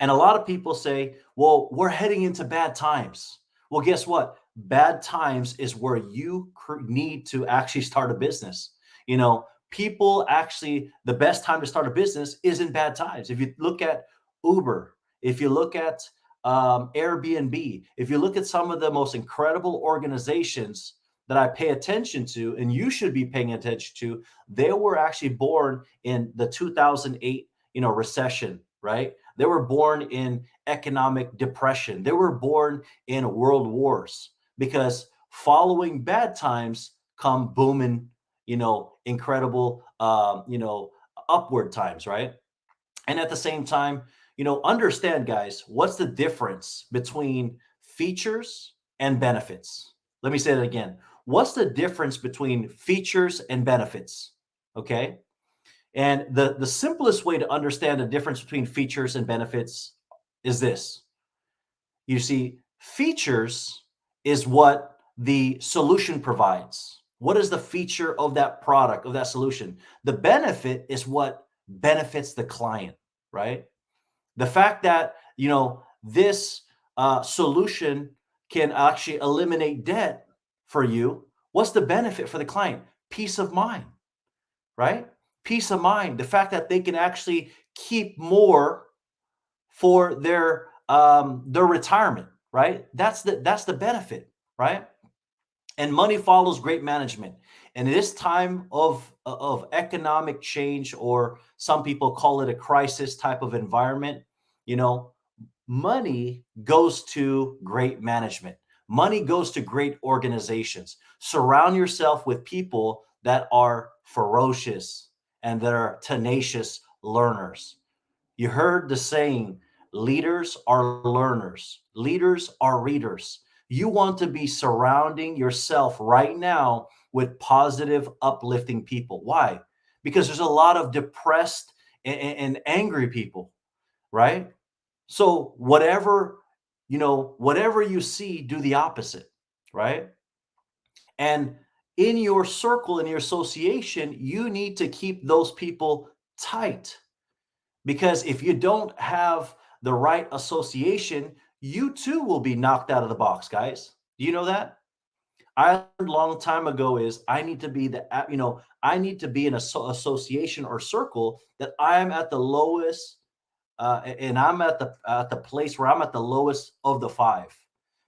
And a lot of people say, well, we're heading into bad times. Well, guess what? Bad times is where you need to actually start a business. You know, people actually, the best time to start a business is in bad times. If you look at Uber, if you look at Airbnb, if you look at some of the most incredible organizations that I pay attention to, and you should be paying attention to, they were actually born in the 2008, recession, right? They were born in economic depression. They were born in world wars, because following bad times come booming, incredible, upward times, right? And at the same time, understand, guys, what's the difference between features and benefits? Let me say that again. What's the difference between features and benefits? Okay. And the simplest way to understand the difference between features and benefits is this. You see, features is what the solution provides. What is the feature of that product, of that solution? The benefit is what benefits the client, right? The fact that, this solution can actually eliminate debt for you. What's the benefit for the client? Peace of mind, right? Peace of mind. The fact that they can actually keep more for their retirement, right? That's the benefit, right? And money follows great management. And this time of economic change, or some people call it a crisis type of environment, money goes to great management. Money goes to great organizations. Surround yourself with people that are ferocious and that are tenacious learners. You heard the saying, leaders are learners, leaders are readers. You want to be surrounding yourself right now with positive, uplifting people. Why? Because there's a lot of depressed and angry people, right? So whatever you see, do the opposite, right? And in your circle, in your association, you need to keep those people tight, because if you don't have the right association, you too will be knocked out of the box, guys. Do you know that? I learned a long time ago is I need to be I need to be in a association or circle that I am at the lowest, and I'm at the place where I'm at the lowest of the five.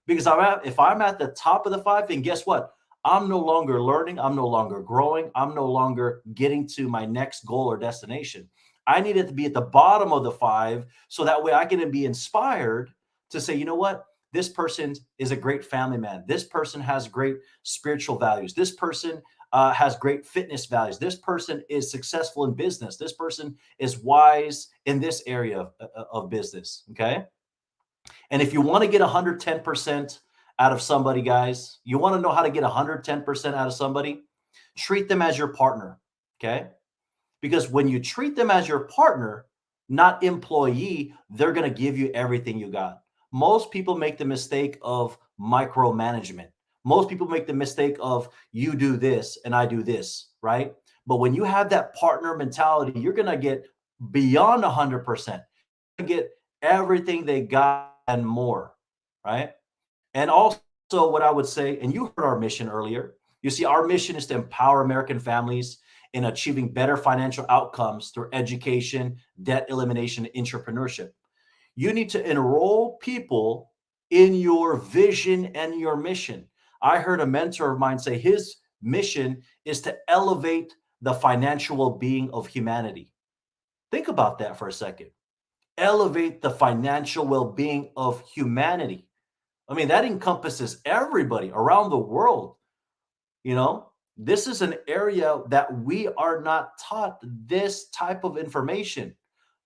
Because if I'm at the top of the five, then guess what? I'm no longer learning. I'm no longer growing. I'm no longer getting to my next goal or destination. I need it to be at the bottom of the five, so that way I can be inspired to say, you know what? This person is a great family man. This person has great spiritual values. This person has great fitness values. This person is successful in business. This person is wise in this area of business. Okay. And if you want to get 110% out of somebody, guys, you want to know how to get 110% out of somebody, treat them as your partner. Okay. Because when you treat them as your partner, not employee, they're going to give you everything you got. Most people make the mistake of micromanagement. Most people make the mistake of you do this and I do this, right? But when you have that partner mentality, you're going to get beyond 100%. You're going to get everything they got and more, right? And also what I would say, and you heard our mission earlier, you see, our mission is to empower American families in achieving better financial outcomes through education, debt elimination, and entrepreneurship. You need to enroll people in your vision and your mission. I heard a mentor of mine say his mission is to elevate the financial well-being of humanity. Think about that for a second. Elevate the financial well-being of humanity. I mean, that encompasses everybody around the world. This is an area that we are not taught this type of information.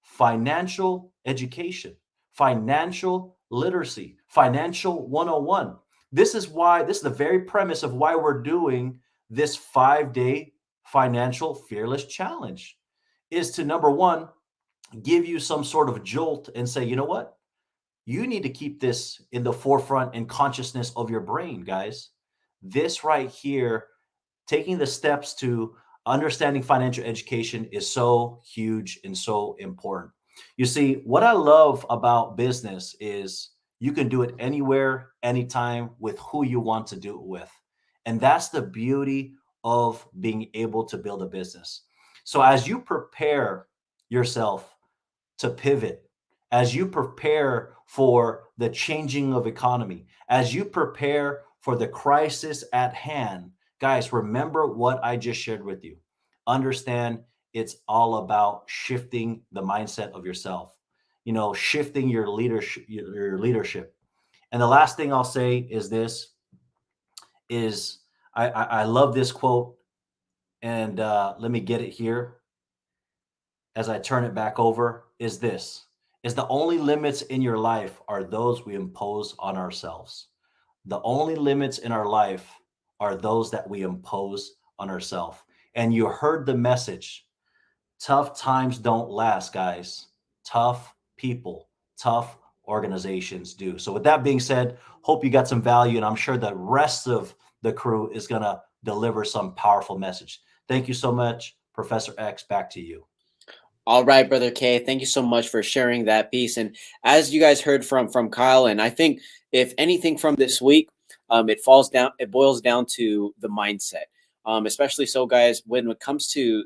Financial education, financial literacy, financial 101. This is the very premise of why we're doing this 5-day financial fearless challenge, is to, number one, give you some sort of jolt and say, you know what? You need to keep this in the forefront and consciousness of your brain, guys. This right here, taking the steps to understanding financial education is so huge and so important. You see, what I love about business is you can do it anywhere, anytime, with who you want to do it with. And that's the beauty of being able to build a business. So as you prepare yourself to pivot, as you prepare for the changing of economy, as you prepare for the crisis at hand, guys, remember what I just shared with you. Understand it's all about shifting the mindset of yourself, shifting your leadership. And the last thing I'll say is this is I love this quote, and let me get it here as I turn it back over, is this: is the only limits in your life are those we impose on ourselves. The only limits in our life are those that we impose on ourselves. And you heard the message. Tough times don't last, guys. Tough people, tough organizations do. So with that being said, hope you got some value, and I'm sure the rest of the crew is going to deliver some powerful message. Thank you so much, Professor X. Back to you. All right, brother K, thank you so much for sharing that piece. And as you guys heard from Kyle, and I think if anything from this week, it boils down to the mindset. Especially so, guys, when it comes to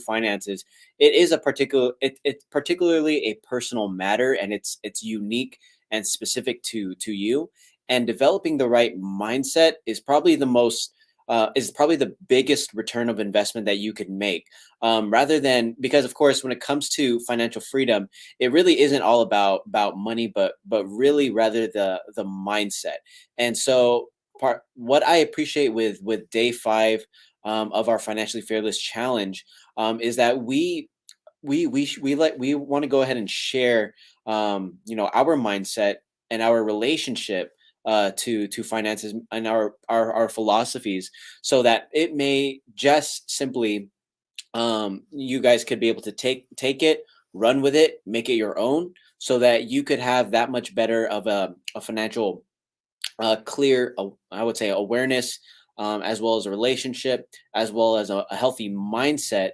finances, it's particularly a personal matter, and it's unique and specific to you. And developing the right mindset is probably the biggest return of investment that you could make, rather than, because of course when it comes to financial freedom, it really isn't all about money, but really rather the mindset. And so what I appreciate with day 5 of our financially fearless challenge, is that we want to go ahead and share our mindset and our relationship to finances and our philosophies, so that it may just simply, you guys could be able to take it, run with it, make it your own, so that you could have that much better of a financial, clear, I would say, awareness, as well as a relationship, as well as a healthy mindset,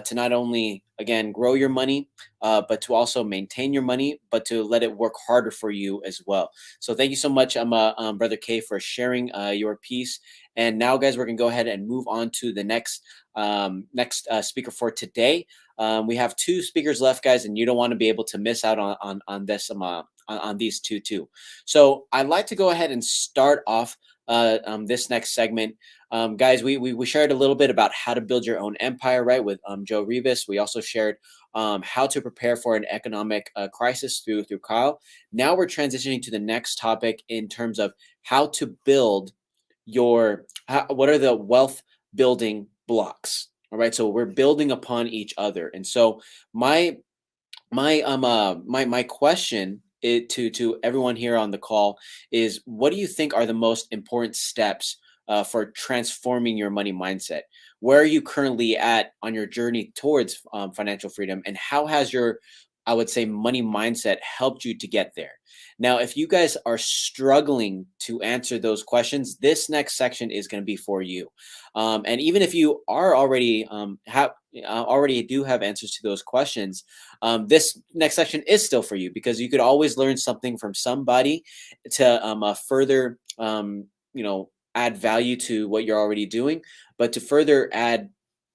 to not only, again, grow your money, but to also maintain your money, but to let it work harder for you as well. So thank you so much, Brother K, for sharing your piece. And now, guys, we're gonna go ahead and move on to the next speaker for today. We have 2 speakers left, guys, and you don't want to be able to miss out on this on these two too. So I'd like to go ahead and start off this next segment. Guys, we shared a little bit about how to build your own empire, right, with Joe Rivas. We also shared how to prepare for an economic crisis through Kyle. Now we're transitioning to the next topic in terms of how to build what are the wealth building blocks. All right, so we're building upon each other. And so my question to everyone here on the call is, what do you think are the most important steps for transforming your money mindset? Where are you currently at on your journey towards financial freedom, and how has your, I would say, money mindset helped you to get there? Now, if you guys are struggling to answer those questions, this next section is going to be for you. And even if you are already do have answers to those questions, this next section is still for you, because you could always learn something from somebody to further, add value to what you're already doing, but to further add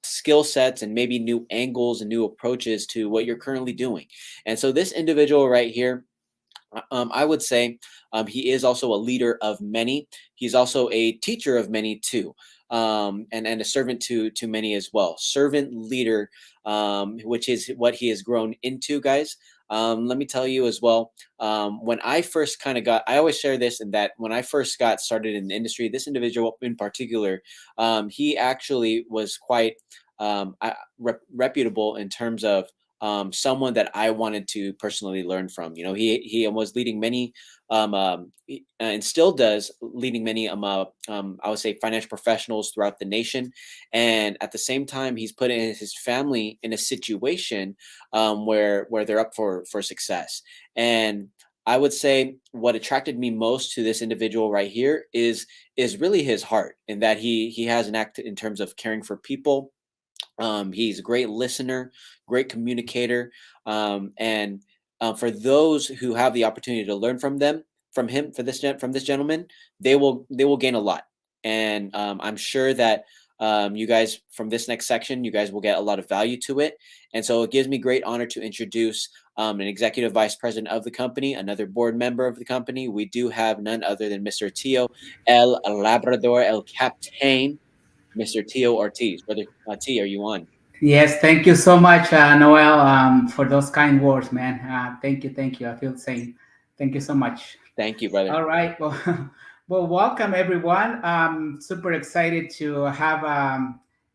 skill sets and maybe new angles and new approaches to what you're currently doing. And so this individual right here, I would say, he is also a leader of many. He's also a teacher of many too, and a servant to many as well. Servant leader, which is what he has grown into, guys. Let me tell you as well. When I first I always share this, and that when I first got started in the industry, this individual in particular, he actually was quite reputable in terms of someone that I wanted to personally learn from. You know, he was leading many, and still does leading many, I would say, financial professionals throughout the nation. And at the same time, he's putting his family in a situation where they're up for success. And I would say what attracted me most to this individual right here is really his heart, and that he has an act in terms of caring for people. He's a great listener, great communicator, and for those who have the opportunity to learn from him, from this gentleman, they will gain a lot. And I'm sure that you guys, from this next section, you guys will get a lot of value to it. And so it gives me great honor to introduce an executive vice president of the company, another board member of the company. We do have none other than Mr. Tio El Labrador El Captain, Mr. Tio Ortiz. Brother T, are you on? Yes, thank you so much, Noel, for those kind words, man. Thank you, thank you. I feel the same. Thank you so much. Thank you, brother. All right, well, well, welcome everyone. Super excited to have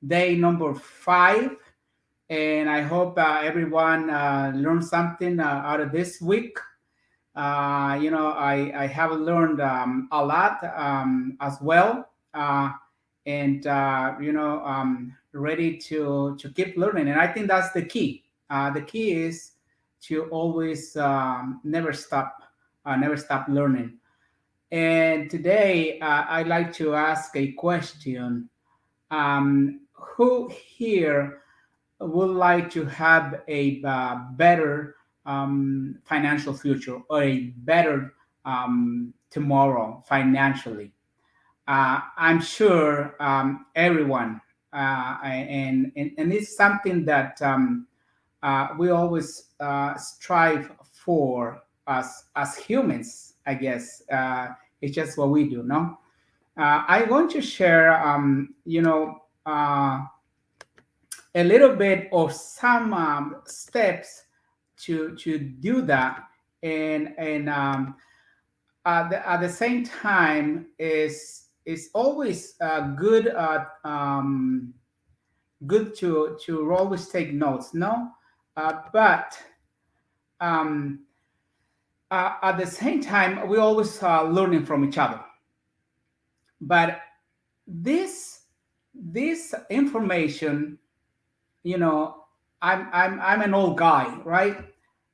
day number 5, and I hope everyone learned something out of this week. I have learned a lot as well, and ready to keep learning. And I think that's the key. The key is to always never stop learning. And today I'd like to ask a question. Who here would like to have a better financial future, or a better tomorrow financially? I'm sure everyone, and it's something that we always strive for as humans, I guess. It's just what we do, no? I'm going to share, a little bit of some steps to do that, and at the same time is always good, good to always take notes, no? But at the same time, we always learning from each other. But this information, I'm an old guy, right?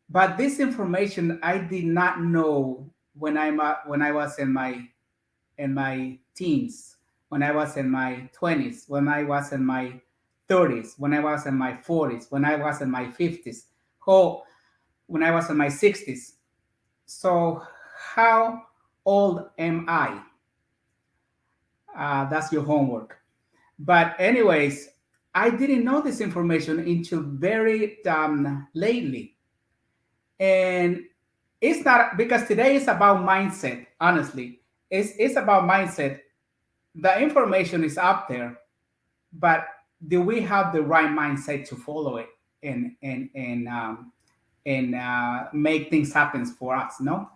But this information I did not know when I was in my teens, when I was in my 20s, when I was in my 30s, when I was in my 40s, when I was in my 50s, when I was in my 60s. So how old am I? That's your homework. But anyways, I didn't know this information until very lately. And it's not, because today is about mindset, honestly. It's about mindset. The information is out there, but do we have the right mindset to follow it and make things happen for us? No.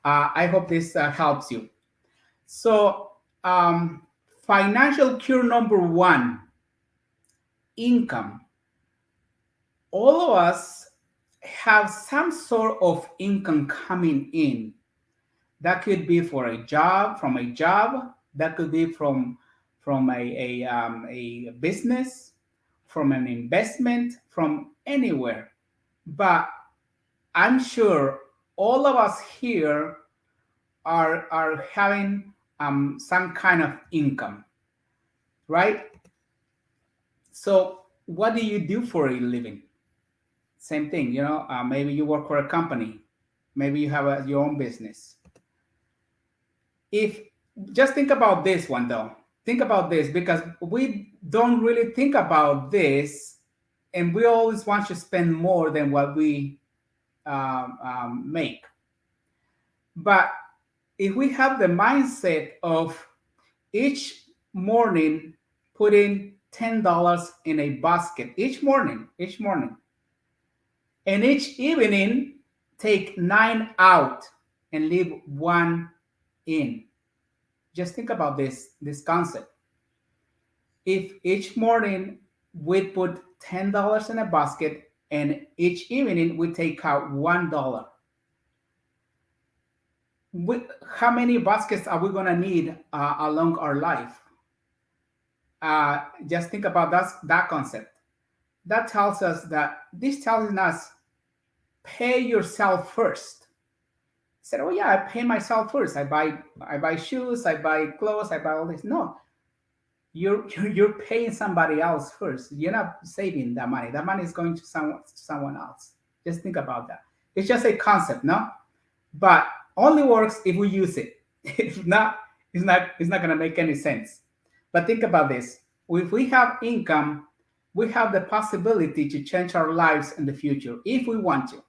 I hope this helps you. So, financial cure number 1: income. All of us have some sort of income coming in. That could be from a job. That could be from a business, from an investment, from anywhere. But I'm sure all of us here are having some kind of income, right? So what do you do for a living? Same thing, maybe you work for a company, maybe you have your own business. If just think about this one, though. Think about this, because we don't really think about this, and we always want to spend more than what we make. But if we have the mindset of each morning putting $10 in a basket, each morning, and each evening take 9 out and leave 1 in. Just think about this concept. If each morning we put $10 in a basket and each evening we take out $1. How many baskets are we going to need along our life? Just think about that concept. That tells us that this tells us pay yourself first. Said, oh yeah, I pay myself first. I buy shoes, I buy clothes, I buy all this. No, you're paying somebody else first. You're not saving that money. That money is going to someone else. Just think about that. It's just a concept, no? But only works if we use it. If not, it's not going to make any sense. But think about this. If we have income, we have the possibility to change our lives in the future if we want to.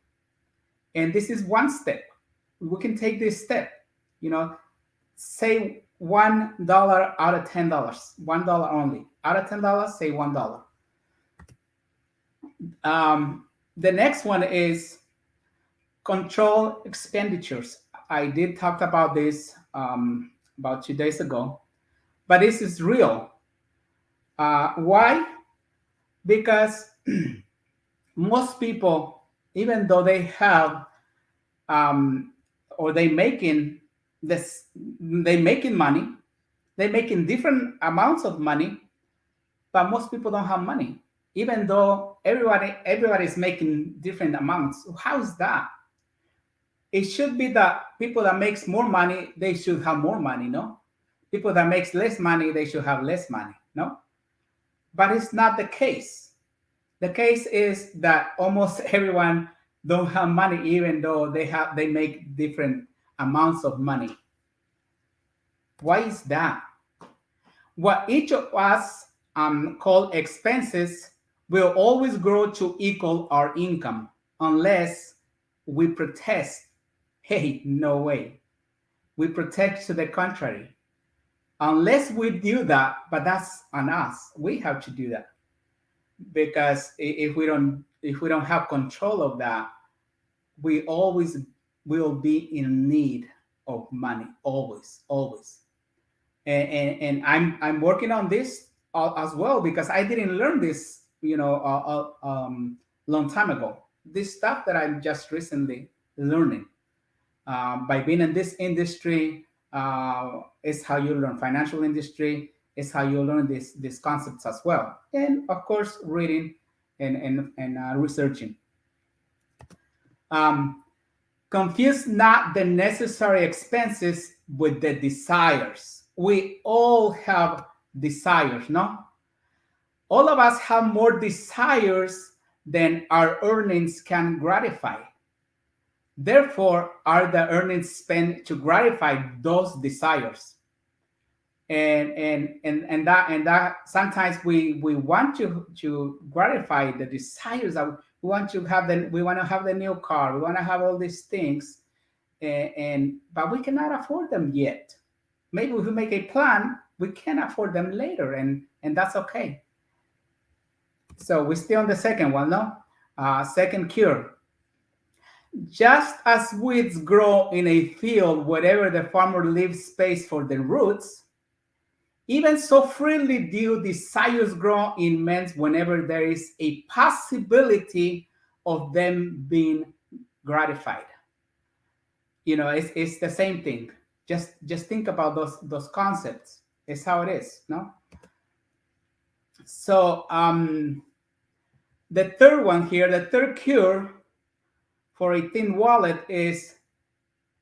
And this is one step. We can take this step, say $1 out of $10, $1 only. Out of $10, say $1. The next one is control expenditures. I did talk about this about 2 days ago, but this is real. Why? Because most people, even though they have or they making money, they're making different amounts of money, but most people don't have money, even though everybody is making different amounts. How is that? It should be that people that makes more money, they should have more money, no? People that makes less money, they should have less money, no? But it's not the case. The case is that almost everyone don't have money, even though they make different amounts of money. Why is that? What each of us call expenses will always grow to equal our income unless we protest. Hey, no way. We protect to the contrary. Unless we do that, but that's on us. We have to do that. Because if we don't have control of that, we always will be in need of money, always. And I'm working on this as well, because I didn't learn this, long time ago. This stuff that I'm just recently learning by being in this industry is how you learn. Financial industry is how you learn these concepts as well, and of course, reading and researching. Confuse not the necessary expenses with the desires. We all have desires, no? All of us have more desires than our earnings can gratify. Therefore, are the earnings spent to gratify those desires? And that sometimes we want to gratify the desires that we want to have. We want to have the new car. We want to have all these things, but we cannot afford them yet. Maybe if we make a plan, we can afford them later, and that's okay. So we stay on the second one, no? Second cure. Just as weeds grow in a field wherever the farmer leaves space for the roots, even so freely do desires grow in men whenever there is a possibility of them being gratified. It's the same thing. Just think about those concepts. It's how it is, no? So the third one here, the third cure for a thin wallet is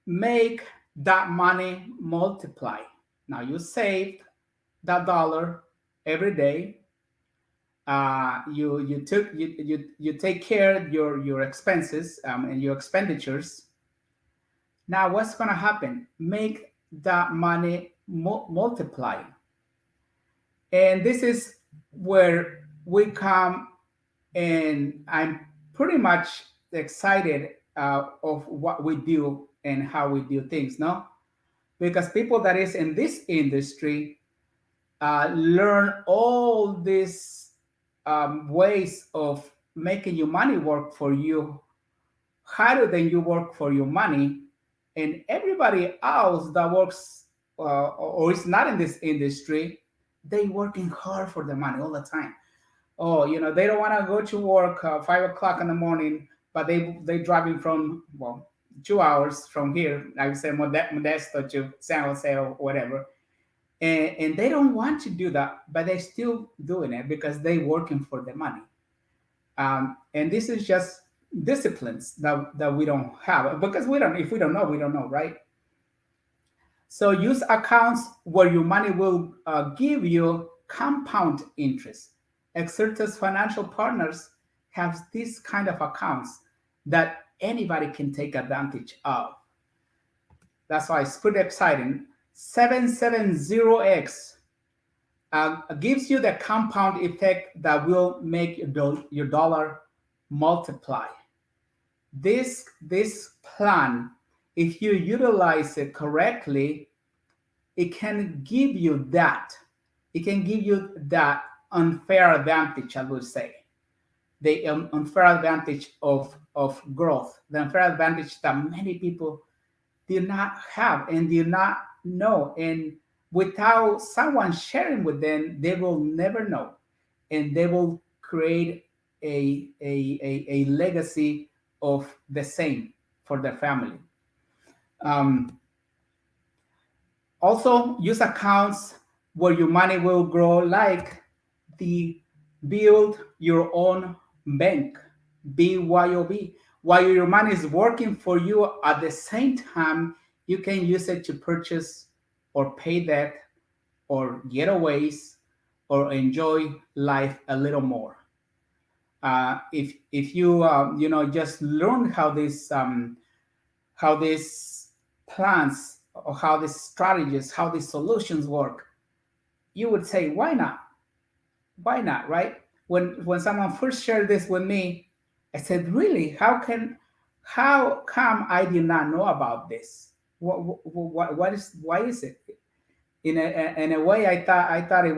make that money multiply. Now you saved that dollar every day. You take care of your expenses and your expenditures. Now what's going to happen? Make that money multiply. And this is where we come, and I'm pretty much excited of what we do and how we do things, no? Because people that is in this industry learn all these ways of making your money work for you harder than you work for your money. And everybody else that works or is not in this industry, they working hard for the money all the time. Oh, they don't want to go to work 5 o'clock in the morning, but they driving from, well, 2 hours from here, I would say Modesto to San Jose or whatever, and they don't want to do that, but they still doing it because they working for the money. And this is just disciplines that we don't have, because we don't, if we don't know, we don't know, right? So use accounts where your money will give you compound interest. Exertus Financial Partners have these kind of accounts that anybody can take advantage of. That's why it's pretty exciting. 770X gives you the compound effect that will make your dollar multiply. This plan, if you utilize it correctly, it can give you that. It can give you that unfair advantage, I would say. The unfair advantage of growth, the unfair advantage that many people do not have and do not know. And without someone sharing with them, they will never know. And they will create a legacy of the same for their family. Also, use accounts where your money will grow, like the Build Your Own Bank, BYOB. While your money is working for you, at the same time, you can use it to purchase or pay debt or getaways or enjoy life a little more. If you just learn how these plans or how these strategies, how these solutions work, you would say, why not? Why not, right? When someone first shared this with me, I said, really? How come I did not know about this? Why is it? In a way, I thought it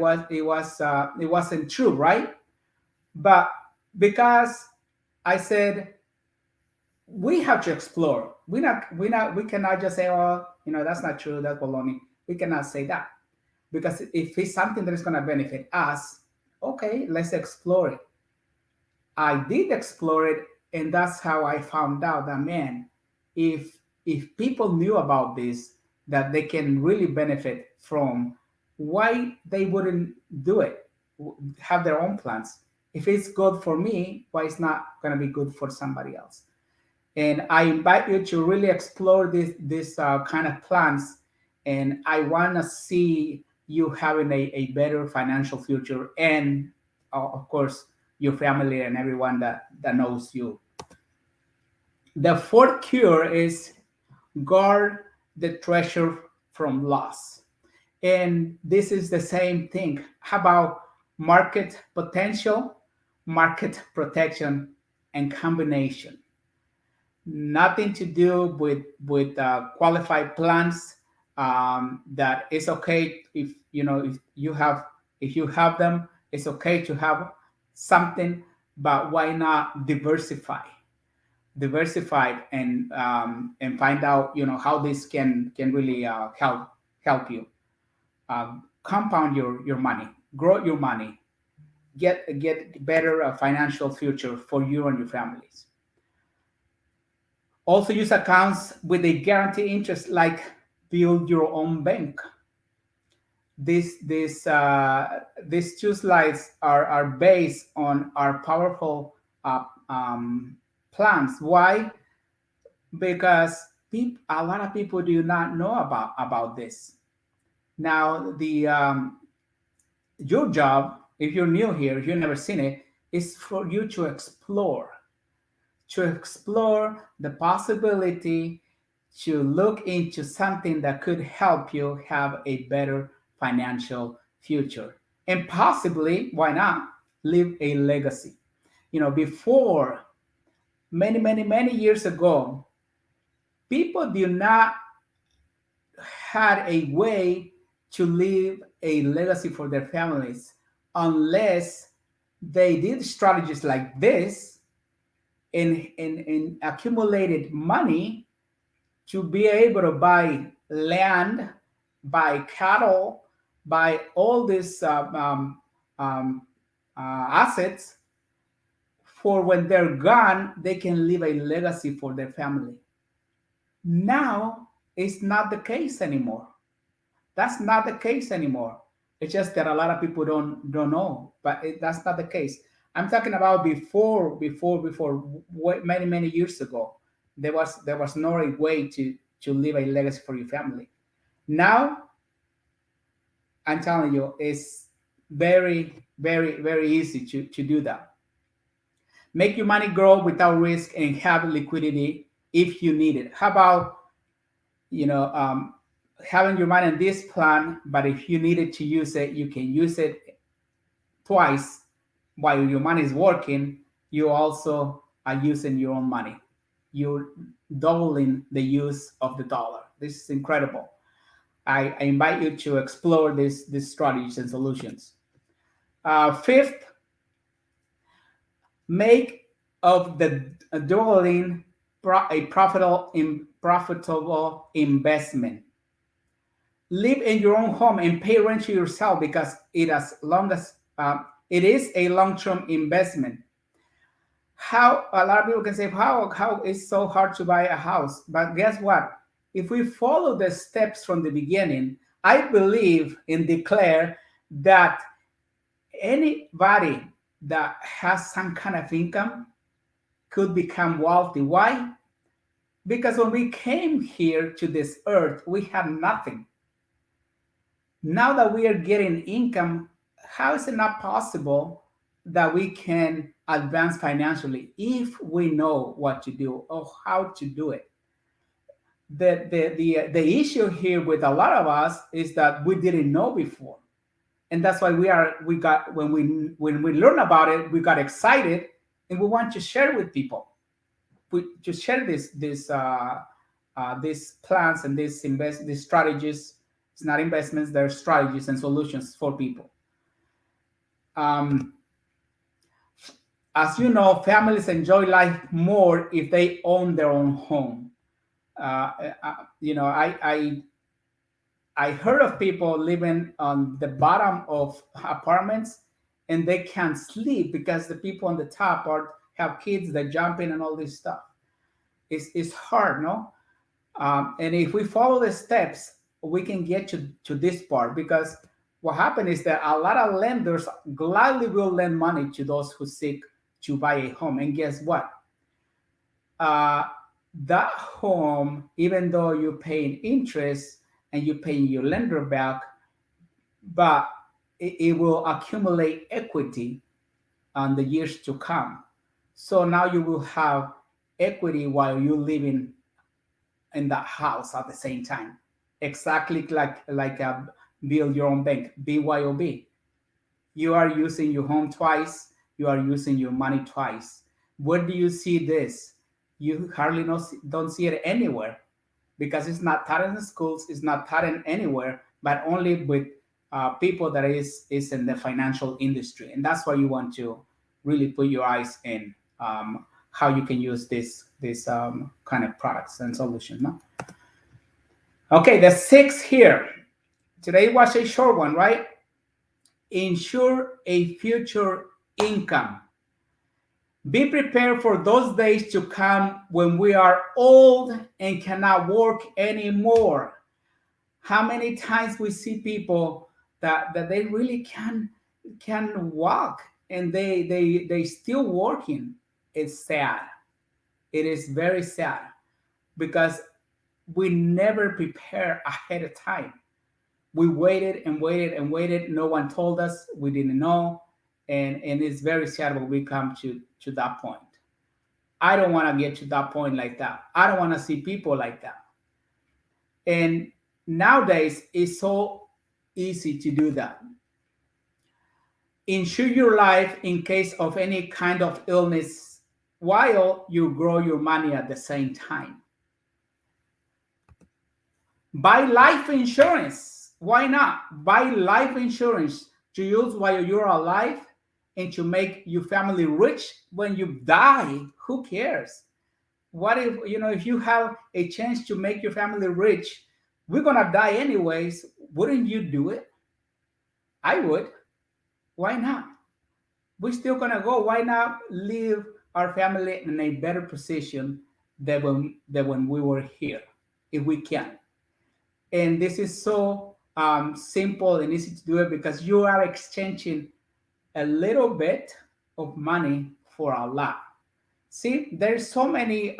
wasn't true, right? But because I said we have to explore. We cannot just say, oh, that's not true, that's baloney. We cannot say that, because if it's something that is going to benefit us, okay, let's explore it. I did explore it, and that's how I found out that, man, if people knew about this, that they can really benefit from, why they wouldn't do it, have their own plans. If it's good for me, why it's not going to be good for somebody else? And I invite you to really explore this kind of plans, and I want to see you having a better financial future, and of course your family and everyone that knows you. The fourth cure is guard the treasure from loss. And this is the same thing. How about market potential, market protection, and combination? Nothing to do with qualified plans. That it's okay if you have them. It's okay to have something, but why not diversify and find out how this can really help you compound your money, grow your money, get better financial future for you and your families. Also use accounts with a guaranteed interest, like Build Your Own Bank. These two slides are based on our powerful plans. Why? Because a lot of people do not know about this. Now, your job, if you're new here, if you've never seen it, is for you to explore the possibility, to look into something that could help you have a better financial future, and possibly, why not, leave a legacy. Before, many years ago, people do not had a way to leave a legacy for their families unless they did strategies like this and accumulated money to be able to buy land, buy cattle, buy all these assets for when they're gone, they can leave a legacy for their family. Now, it's not the case anymore. That's not the case anymore. It's just that a lot of people don't know, but that's not the case. I'm talking about before, many years ago. There was no way to leave a legacy for your family. Now, I'm telling you, it's very, very, very easy to do that. Make your money grow without risk and have liquidity if you need it. How about, having your money in this plan, but if you needed to use it, you can use it twice while your money is working. You also are using your own money. You're doubling the use of the dollar. This is incredible. I invite you to explore these strategies and solutions. Fifth, make of the doubling a profitable investment. Live in your own home and pay rent to yourself, because it is a long-term investment. How a lot of people can say, how it's so hard to buy a house, but guess what? If we follow the steps from the beginning, I believe and declare that anybody that has some kind of income could become wealthy. Why? Because when we came here to this earth, we had nothing. Now that we are getting income, how is it not possible that we can advance financially if we know what to do or how to do it? The issue here with a lot of us is that we didn't know before, and that's why when we learn about it, we got excited and we want to share with people. We just share these plans and these strategies. It's not investments; they're strategies and solutions for people. As you know, families enjoy life more if they own their own home. I heard of people living on the bottom of apartments and they can't sleep because the people on the top have kids that jump in and all this stuff. It's hard, no? And if we follow the steps, we can get to this part, because what happened is that a lot of lenders gladly will lend money to those who seek to buy a home. And guess what? That home, even though you're paying interest and you're paying your lender back, but it will accumulate equity on the years to come. So now you will have equity while you're living in that house at the same time. Exactly like build your own bank, BYOB. You are using your home twice. You are using your money twice. Where do you see this? You hardly don't see it anywhere, because it's not taught in the schools. It's not taught in anywhere, but only with people that is in the financial industry. And that's why you want to really put your eyes in how you can use this kind of products and solutions. No? Okay, the 6 here. Today was a short one, right? Ensure a future income. Be prepared for those days to come when we are old and cannot work anymore. How many times we see people that they really can walk and they still working. It's sad. It is very sad, because we never prepare ahead of time. We waited and waited and waited. No one told us. We didn't know. And it's very sad when we come to that point. I don't want to get to that point like that. I don't want to see people like that. And nowadays, it's so easy to do that. Insure your life in case of any kind of illness while you grow your money at the same time. Buy life insurance. Why not? Buy life insurance to use while you're alive and to make your family rich when you die. Who cares? What if you have a chance to make your family rich, we're going to die anyways. Wouldn't you do it? I would. Why not? we're still gonna go. Why not leave our family in a better position than when we were here, if we can? And this is so simple and easy to do it because you are exchanging a little bit of money for a lot. See, there's so many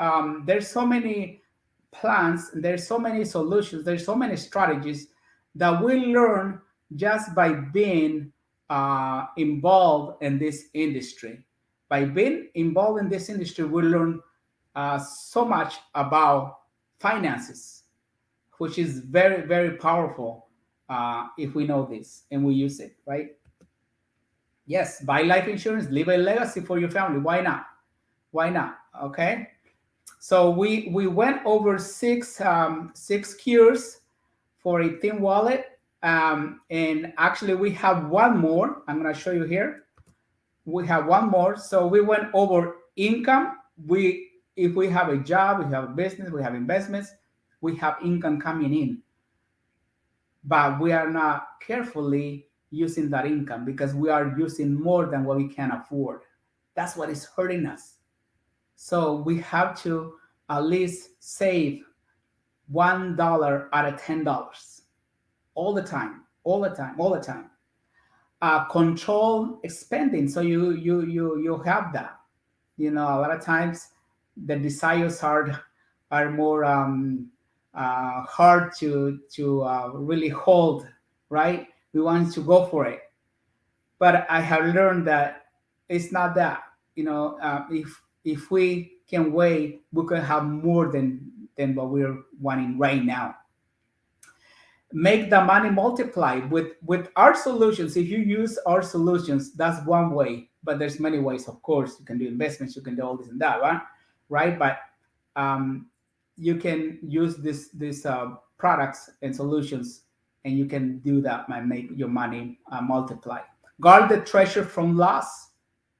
plans, there's so many solutions, there's so many strategies that we learn just by being involved in this industry. By being involved in this industry, we learn so much about finances, which is very, very powerful if we know this and we use it, right? Yes, buy life insurance, leave a legacy for your family. Why not? Why not? Okay. So we went over six cures for a thin wallet, and actually we have one more. I'm gonna show you here. We have one more. So we went over income. If we have a job, we have a business, we have investments, we have income coming in, but we are not carefully using that income because we are using more than what we can afford. That's what is hurting us. So we have to at least save $1 out of $10 all the time, all the time, all the time. Control spending, so you have that. You know, a lot of times the desires are more hard to really hold, right? We want to go for it, but I have learned that it's not that. You know, if we can wait, we can have more than what we're wanting right now. Make the money multiply with our solutions. If you use our solutions, that's one way, but there's many ways. Of course, you can do investments, you can do all this and that, right? But you can use these products and solutions, and you can do that and make your money multiply. Guard the treasure from loss.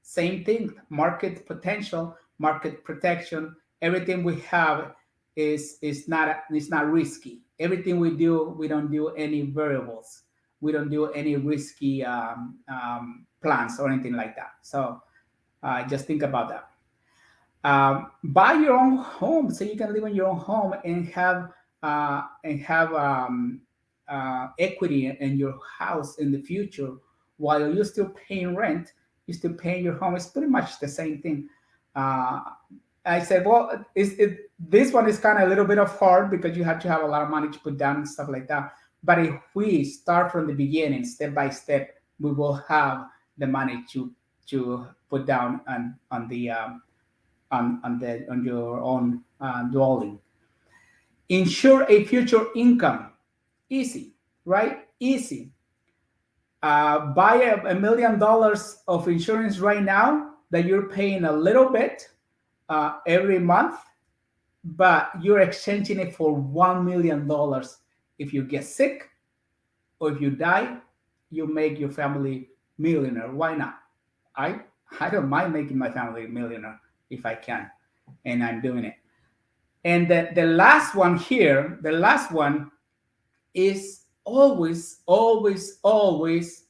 Same thing. Market potential, market protection. Everything we have is not risky. Everything we do, we don't do any variables. We don't do any risky plans or anything like that. So just think about that. Buy your own home so you can live in your own home and have equity in your house in the future while you're still paying rent. You're still paying your home. It's pretty much the same thing. I said, well, this one is kind of a little bit of hard because you have to have a lot of money to put down and stuff like that. But if we start from the beginning, step by step, we will have the money to put down on your own dwelling. Ensure a future income. Easy, right? Easy. Buy $1 million of insurance right now that you're paying a little bit every month, but you're exchanging it for $1 million. If you get sick or if you die, you make your family millionaire. Why not? I don't mind making my family a millionaire if I can, and I'm doing it. And the last one here, the last one is always, always, always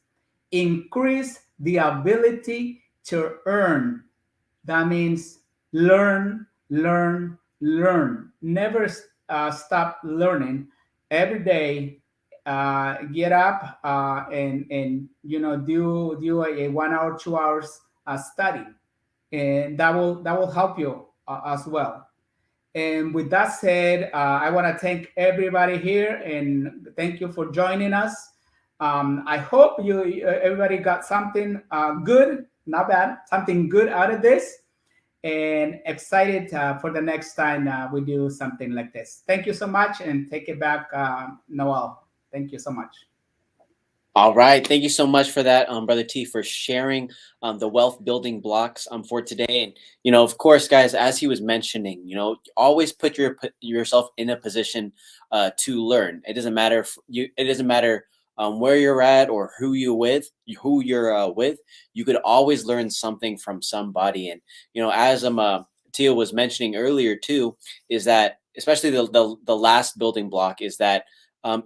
increase the ability to earn. That means learn, learn, learn. Never stop learning. Every day, get up and do a 1 hour, 2 hours study, and that will help you as well. And with that said, I want to thank everybody here and thank you for joining us. I hope everybody got something good, not bad, something good out of this, and excited for the next time we do something like this. Thank you so much, and take it back, Noel. Thank you so much. All right. Thank you so much for that, Brother T, for sharing the wealth building blocks for today. And, of course, guys, as he was mentioning, always put yourself in a position to learn. It doesn't matter where you're at or who you're with. You could always learn something from somebody. And, as Tio was mentioning earlier too, is that especially the last building block is that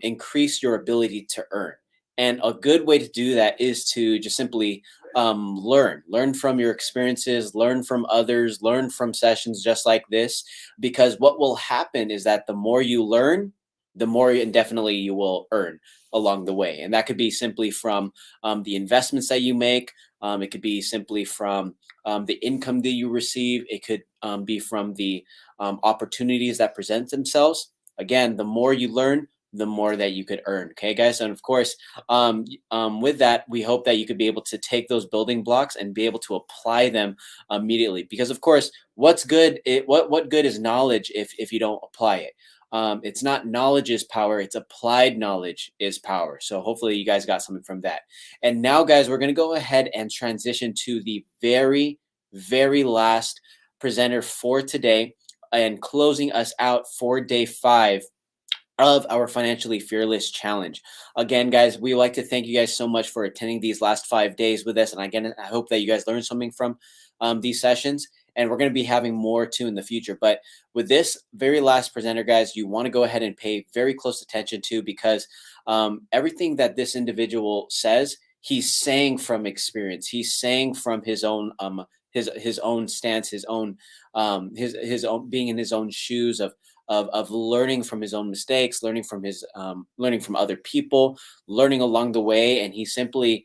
increase your ability to earn. And a good way to do that is to just simply learn from your experiences, learn from others, learn from sessions just like this, because what will happen is that the more you learn, the more indefinitely you will earn along the way. And that could be simply from the investments that you make. It could be simply from the income that you receive. It could be from the opportunities that present themselves. Again, the more you learn, the more that you could earn. Okay, guys. And of course, with that, we hope that you could be able to take those building blocks and be able to apply them immediately. Because of course, what's good? What good is knowledge if you don't apply it? It's not knowledge is power, it's applied knowledge is power. So hopefully you guys got something from that. And now, guys, we're going to go ahead and transition to the very, very last presenter for today and closing us out for day 5 of our Financially Fearless Challenge. Again, guys, we would like to thank you guys so much for attending these last 5 days with us. And again, I hope that you guys learned something from these sessions. And we're going to be having more too in the future. But with this very last presenter, guys, you want to go ahead and pay very close attention to, because everything that this individual says, he's saying from experience. He's saying from his own his own stance, his own being in his own shoes of learning from his own mistakes, learning from his learning from other people, learning along the way. And he simply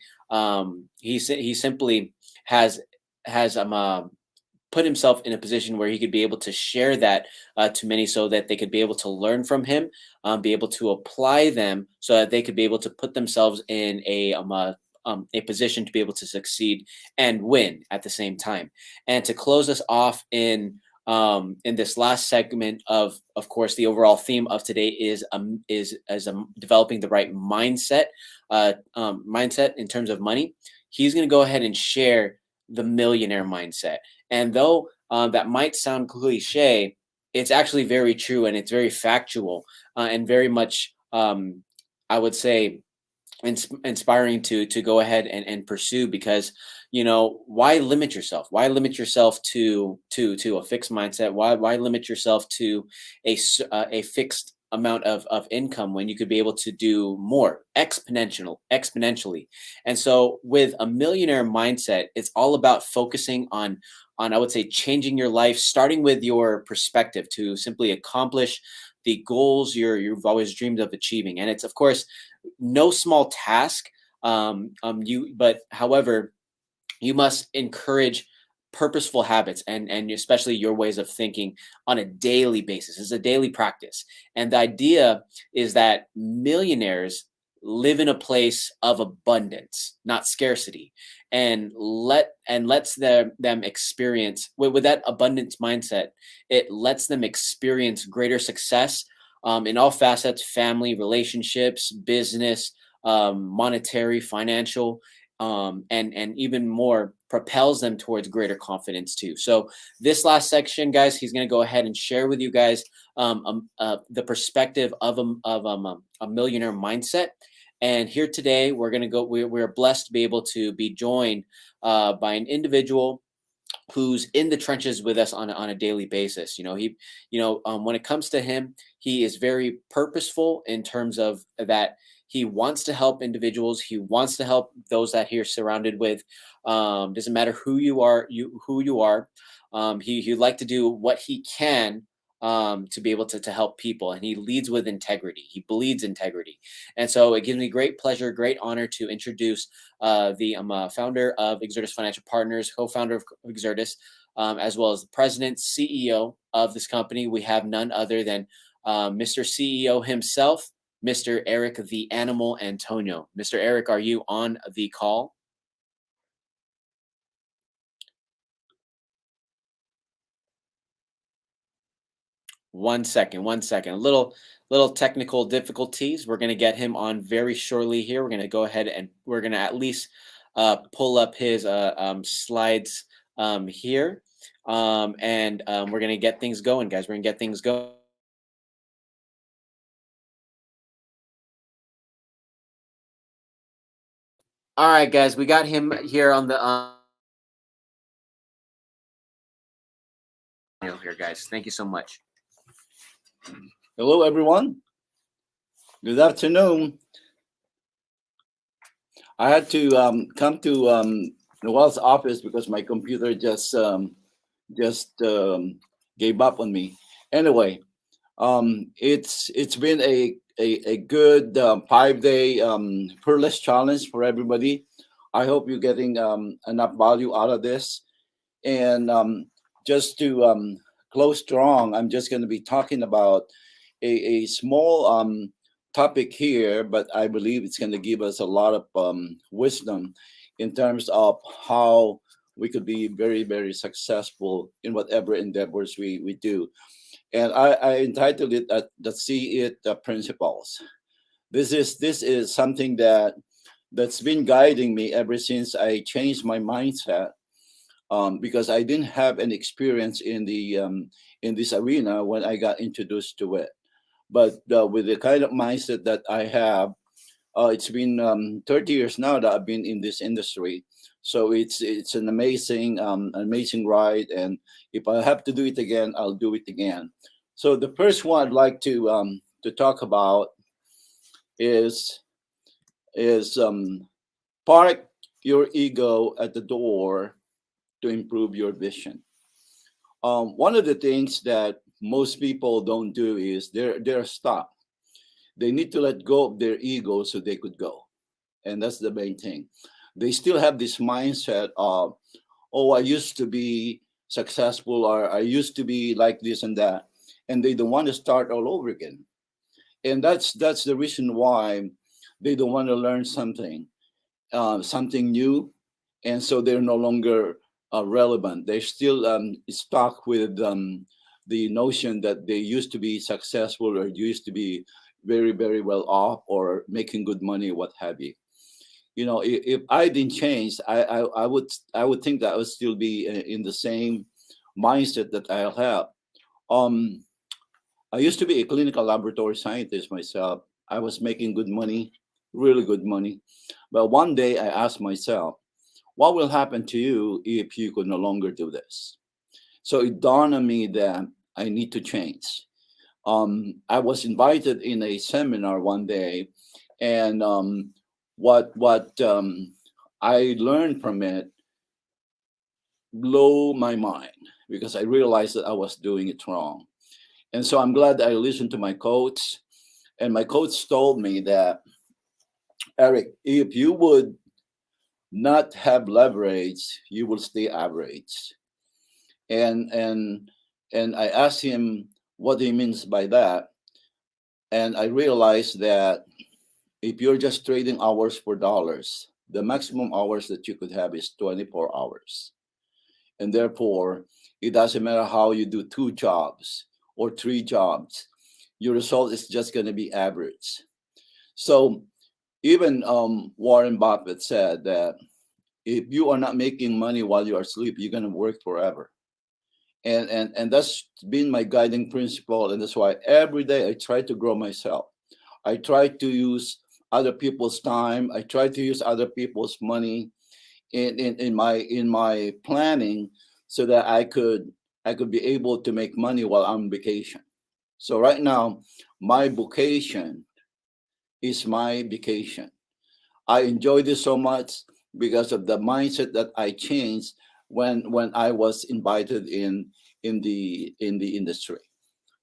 he simply has put himself in a position where he could be able to share that to many, so that they could be able to learn from him, be able to apply them, so that they could be able to put themselves in a position to be able to succeed and win at the same time. And to close us off in this last segment, of course, the overall theme of today is developing the right mindset in terms of money. He's going to go ahead and share the millionaire mindset. And though that might sound cliche, it's actually very true, and it's very factual, and very much, I would say, inspiring to go ahead and pursue. Because, you know, why limit yourself? Why limit yourself to a fixed mindset? Why limit yourself to a fixed amount of income when you could be able to do more exponentially? And so with a millionaire mindset, it's all about focusing on I would say changing your life, starting with your perspective to simply accomplish the goals you've always dreamed of achieving. And it's, of course, no small task. But however, you must encourage purposeful habits and especially your ways of thinking on a daily basis. It's a daily practice. And the idea is that millionaires live in a place of abundance, not scarcity, and lets them experience with that abundance mindset. It lets them experience greater success in all facets: family, relationships, business, monetary, financial, and even more, propels them towards greater confidence too. So this last section, guys, he's going to go ahead and share with you guys the perspective of a millionaire mindset. And here today, we're blessed to be able to be joined by an individual who's in the trenches with us on a daily basis. When it comes to him, he is very purposeful in terms of that. He wants to help individuals. He wants to help those that he's surrounded with. Doesn't matter who you are. He'd like to do what he can to be able to help people. And he leads with integrity. He bleeds integrity. And so it gives me great pleasure, great honor to introduce the founder of Exertis Financial Partners, co-founder of Exertis, as well as the president, CEO of this company. We have none other than Mr. CEO himself, Mr. Eric the Animal Antonio. Mr. Eric, are you on the call? One second. A little technical difficulties. We're going to get him on very shortly here. We're going to go ahead and we're going to at least pull up his slides here. And we're going to get things going, guys. We're going to get things going. All right, guys, we got him here on the here, guys. Thank you so much. Hello, everyone. Good afternoon. I had to come to Noel's office because my computer just gave up on me. Anyway, it's been a good 5 day Peerless challenge for everybody. I hope you're getting enough value out of this. And just to close strong, I'm just going to be talking about a small topic here, but I believe it's going to give us a lot of wisdom in terms of how we could be very, very successful in whatever endeavors we do. And I entitled it the See It Principles. This is something that's been guiding me ever since I changed my mindset, because I didn't have any experience in this arena when I got introduced to it. But with the kind of mindset that I have, it's been 30 years now that I've been in this industry. So it's an amazing ride, and if I have to do it again, I'll do it again. So the first one I'd like to talk about is park your ego at the door to improve your vision. One of the things that most people don't do is they're stuck. They need to let go of their ego so they could go, and that's the main thing. They still have this mindset of, oh, I used to be successful, or I used to be like this and that, and they don't want to start all over again. And that's the reason why they don't want to learn something new, and so they're no longer relevant. They're still stuck with the notion that they used to be successful, or used to be very, very well off, or making good money, what have you. If I didn't change, I would think that I would still be in the same mindset that I have. Um, I used to be a clinical laboratory scientist myself. I was making good money, really good money. But one day I asked myself, what will happen to you if you could no longer do this? So it dawned on me that I need to change. I was invited in a seminar one day, and what I learned from it blew my mind, because I realized that I was doing it wrong. And so I'm glad I listened to my coach, and my coach told me that, Eric, if you would not have leverage, you will stay average. And I asked him what he means by that, and I realized that if you're just trading hours for dollars, the maximum hours that you could have is 24 hours. And therefore, it doesn't matter how you do two jobs or three jobs, your result is just going to be average. So even Warren Buffett said that if you are not making money while you are asleep, you're going to work forever. And that's been my guiding principle, and that's why every day I try to grow myself. I try to use other people's time. I try to use other people's money in my planning, so that I could be able to make money while I'm on vacation. So right now, my vocation is my vacation. I enjoy this so much because of the mindset that I changed when I was invited in the industry.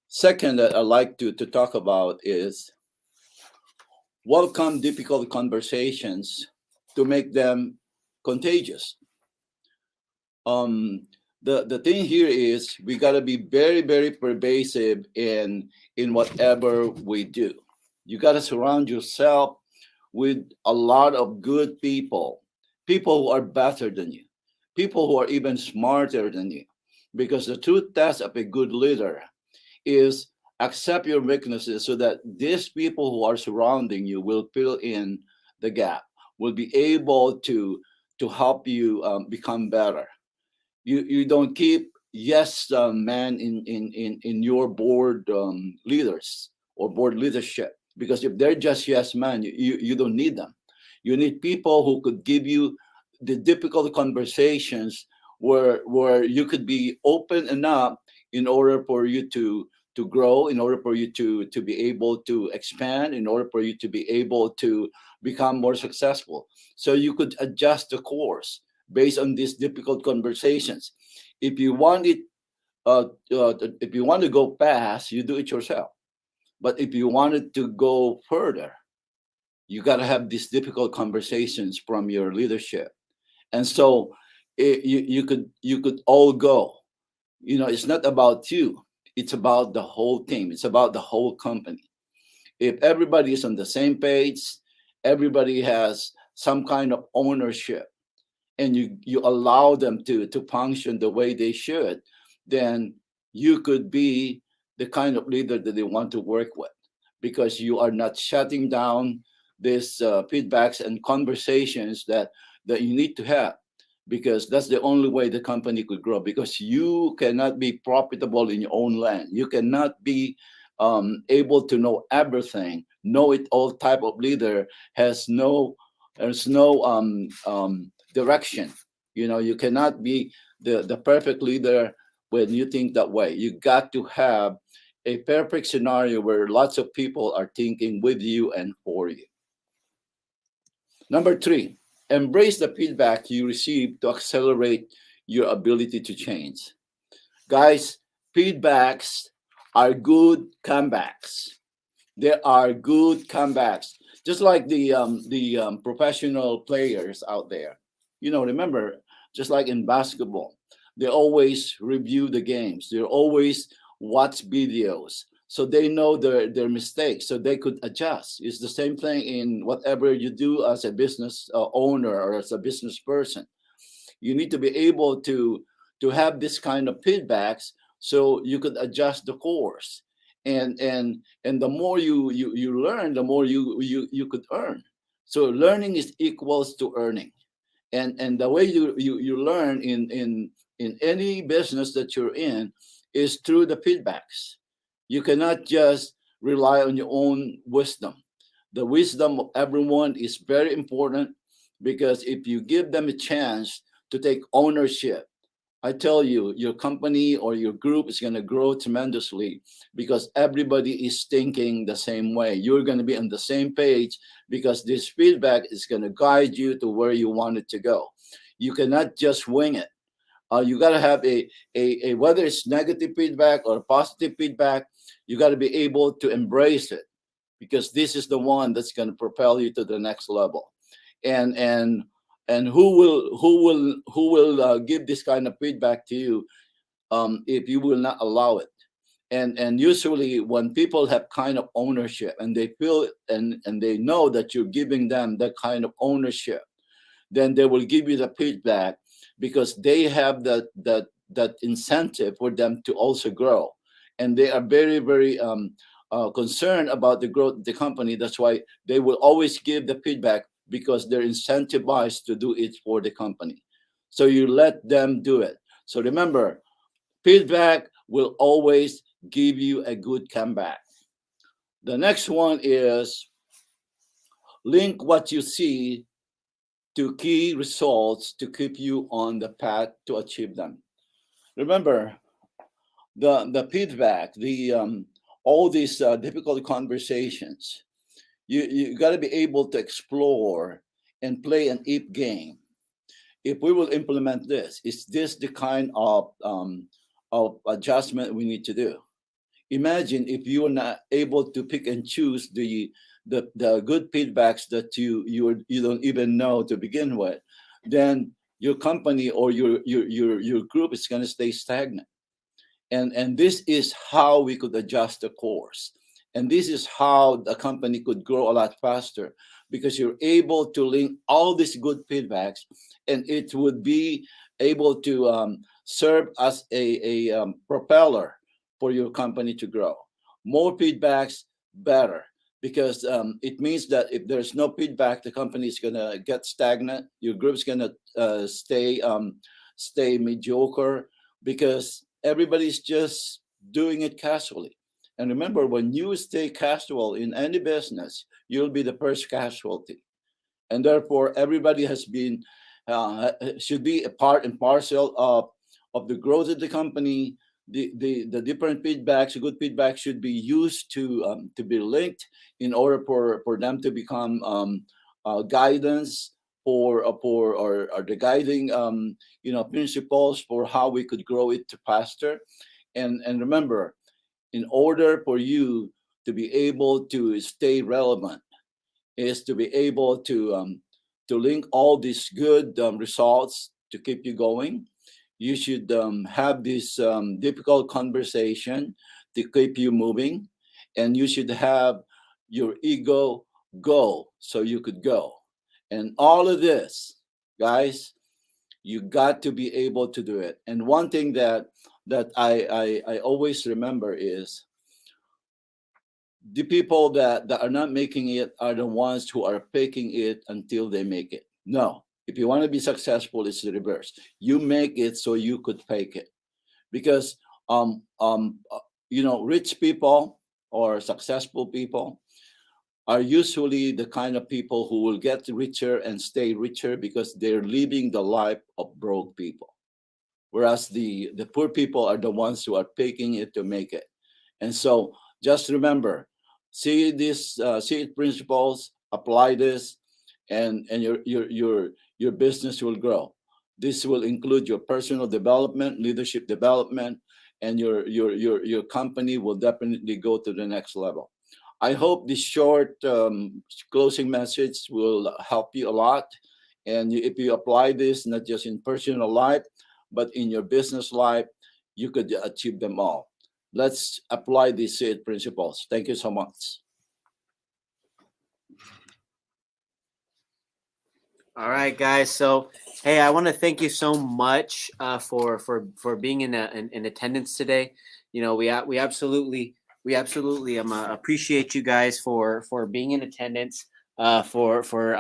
Second, that I like to talk about is welcome difficult conversations to make them contagious. The thing here is we got to be very, very pervasive in whatever we do. You got to surround yourself with a lot of good people who are better than you, people who are even smarter than you. Because the true test of a good leader is accept your weaknesses, so that these people who are surrounding you will fill in the gap, will be able to help you become better. You don't keep yes man in your board leaders or board leadership, because if they're just yes man, you don't need them. You need people who could give you the difficult conversations, where you could be open enough in order for you to grow, in order for you to be able to expand, in order for you to be able to become more successful. So you could adjust the course based on these difficult conversations. If you want it, if you want to go fast, you do it yourself. But if you wanted to go further, you got to have these difficult conversations from your leadership. And so you could all go. It's not about you. It's about the whole team. It's about the whole company. If everybody is on the same page, everybody has some kind of ownership, and you allow them to function the way they should, then you could be the kind of leader that they want to work with, because you are not shutting down these feedbacks and conversations that you need to have, because that's the only way the company could grow. Because you cannot be profitable in your own land. You cannot be able to know everything. Know it all type of leader there's no direction. You cannot be the perfect leader when you think that way. You got to have a perfect scenario where lots of people are thinking with you and for you. Number 3, embrace the feedback you receive to accelerate your ability to change. Guys, feedbacks are good comebacks. There are good comebacks. Just like the professional players out there. Remember, just like in basketball, they always review the games. They always watch videos, so they know their mistakes, so they could adjust. It's the same thing in whatever you do as a business owner or as a business person. You need to be able to have this kind of feedbacks so you could adjust the course. And the more you learn, the more you could earn. So learning is equals to earning. And the way you learn in any business that you're in is through the feedbacks. You cannot just rely on your own wisdom. The wisdom of everyone is very important, because if you give them a chance to take ownership, I tell you, your company or your group is going to grow tremendously, because everybody is thinking the same way. You're going to be on the same page, because this feedback is going to guide you to where you want it to go. You cannot just wing it. You got to have a whether it's negative feedback or positive feedback, you got to be able to embrace it, because this is the one that's going to propel you to the next level. And who will give this kind of feedback to you if you will not allow it? And usually when people have kind of ownership, and they feel and they know that you're giving them that kind of ownership, then they will give you the feedback, because they have that incentive for them to also grow, and they are very, very concerned about the growth of the company. That's why they will always give the feedback, because they're incentivized to do it for the company. So you let them do it. So remember, feedback will always give you a good comeback. The next one is link what you see to key results to keep you on the path to achieve them. Remember, the feedback, all these difficult conversations, you got to be able to explore and play an if game. If we will implement this, is this the kind of adjustment we need to do? Imagine if you are not able to pick and choose the good feedbacks that you don't even know to begin with, then your company or your group is going to stay stagnant. And this is how we could adjust the course. And this is how the company could grow a lot faster, because you're able to link all these good feedbacks, and it would be able to serve as a propeller for your company to grow. More feedbacks, better, because it means that if there's no feedback, the company is going to get stagnant. Your group's going to stay mediocre, because everybody's just doing it casually. And remember, when you stay casual in any business, you'll be the first casualty. And therefore, everybody has been should be a part and parcel of the growth of the company. The different feedbacks, good feedback, should be used to be linked in order for them to become guidance or the guiding principles for how we could grow it faster. And remember, in order for you to be able to stay relevant, is to be able to link all these good results to keep you going. You should have this difficult conversation to keep you moving, and you should have your ego go so you could go. And all of this, guys, you got to be able to do it. And one thing that I always remember is the people that are not making it are the ones who are faking it until they make it. No, if you want to be successful, it's the reverse. You make it so you could fake it, because rich people or successful people are usually the kind of people who will get richer and stay richer because they're living the life of broke people, whereas the poor people are the ones who are faking it to make it. And so just remember, see principles, apply this, and your business will grow. This will include your personal development, leadership development, and your company will definitely go to the next level. I hope this short closing message will help you a lot. And if you apply this not just in personal life, but in your business life, you could achieve them all. Let's apply these principles. Thank you so much. All right, guys. So, hey, I want to thank you so much for being in attendance today. You know, we absolutely appreciate you guys for being in attendance. For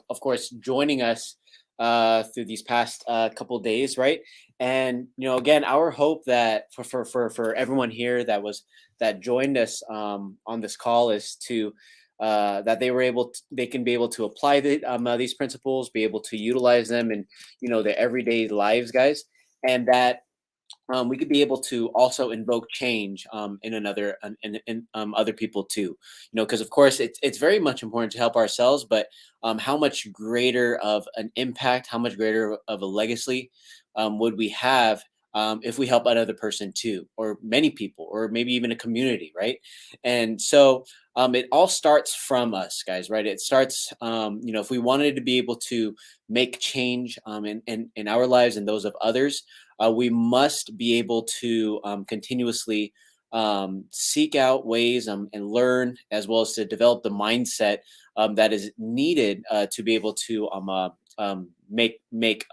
of course joining us through these past couple days, right? And again, our hope that for everyone here that joined us on this call is to that they can be able to apply these principles, be able to utilize them in their everyday lives, guys, and that we could be able to also invoke change in other people too. Because of course it's very much important to help ourselves, but how much greater of an impact, how much greater of a legacy would we have if we help another person too, or many people, or maybe even a community, right? And so it all starts from us, guys, right? It starts, if we wanted to be able to make change in our lives and those of others, we must be able to continuously seek out ways and learn, as well as to develop the mindset that is needed to be able to make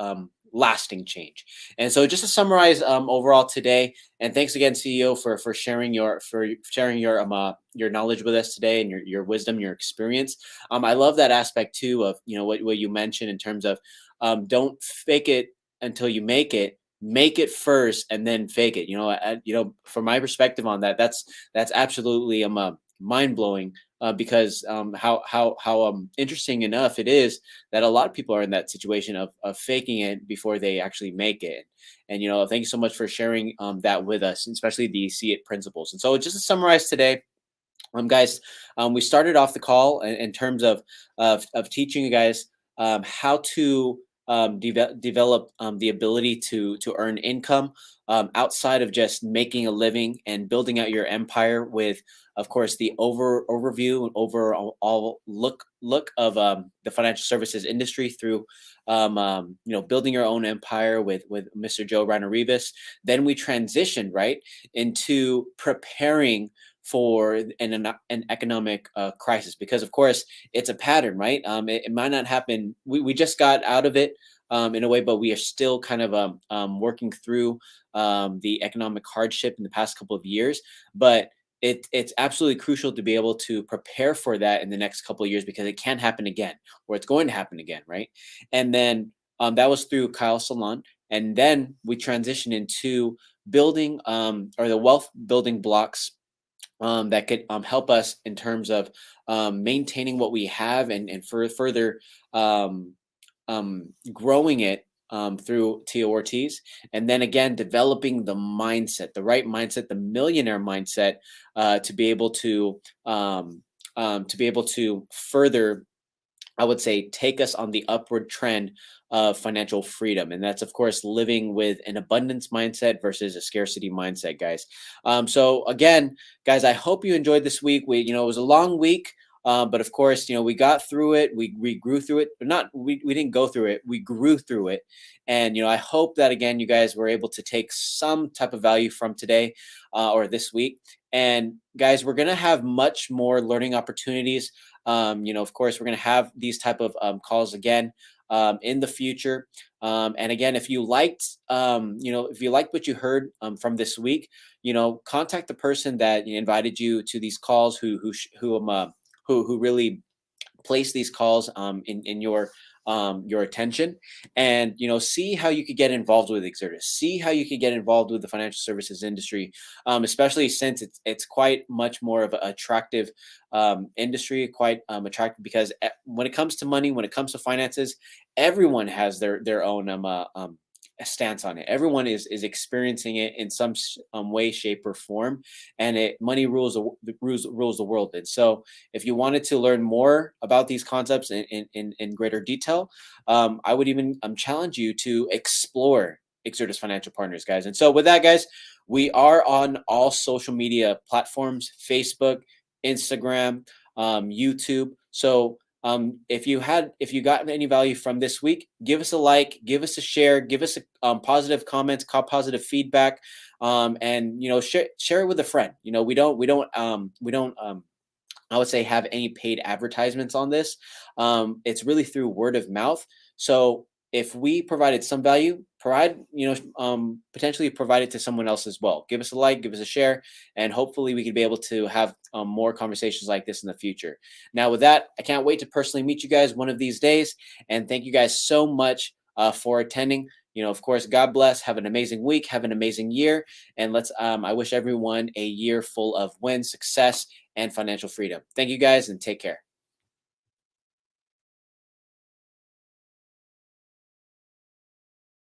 lasting change. And so, just to summarize overall today, and thanks again, CEO, for sharing your knowledge with us today, and your wisdom, your experience. I love that aspect too of what you mentioned in terms of don't fake it until you make it. Make it first and then fake it. From my perspective on that, that's absolutely mind blowing. Because how interesting enough it is that a lot of people are in that situation of faking it before they actually make it. And thank you so much for sharing that with us, especially the See It principles. And so, just to summarize today, guys, we started off the call in terms of teaching you guys how to develop the ability to earn income outside of just making a living and building out your empire with, of course, the overview and overall look of the financial services industry through building your own empire with Mr. Joe Reiner Rivas. Then we transitioned right into preparing for an economic crisis, because of course it's a pattern, right? It might not happen. We just got out of it in a way, but we are still kind of working through the economic hardship in the past couple of years. But it's absolutely crucial to be able to prepare for that in the next couple of years, because it can happen again, or it's going to happen again, right? And then that was through Kyle Salon, and then we transitioned into building or the wealth building blocks that could help us in terms of maintaining what we have and further growing it through Tio Ortiz. And then again, developing the mindset, the right mindset, the millionaire mindset, to be able to further I would say, take us on the upward trend of financial freedom. And that's, of course, living with an abundance mindset versus a scarcity mindset, guys. So again, guys, I hope you enjoyed this week. It was a long week. But of course, we got through it. We grew through it, but we didn't go through it. We grew through it. And, I hope that, again, you guys were able to take some type of value from today or this week. And guys, we're going to have much more learning opportunities. Of course, we're going to have these type of calls again in the future. And again, if you liked, what you heard from this week, contact the person that invited you to these calls, who really place these calls in your attention, and see how you could get involved with Exertis, see how you could get involved with the financial services industry, especially since it's quite much more of an attractive industry, quite attractive, because when it comes to money, when it comes to finances, everyone has their own stance on it. Everyone is experiencing it in some way, shape, or form, and money rules the world. And so, if you wanted to learn more about these concepts in greater detail, I would even challenge you to explore Exertis Financial Partners, guys. And so, with that, guys, we are on all social media platforms: Facebook, Instagram, YouTube. So if you got any value from this week, give us a like, give us a share, give us a positive comments, positive feedback, and share it with a friend. We don't I would say have any paid advertisements on this. It's really through word of mouth. So if we provided some value, potentially provide it to someone else as well. Give us a like, give us a share, and hopefully we could be able to have more conversations like this in the future. Now, with that, I can't wait to personally meet you guys one of these days. And thank you guys so much for attending. Of course, God bless. Have an amazing week. Have an amazing year. And I wish everyone a year full of wins, success, and financial freedom. Thank you guys, and take care.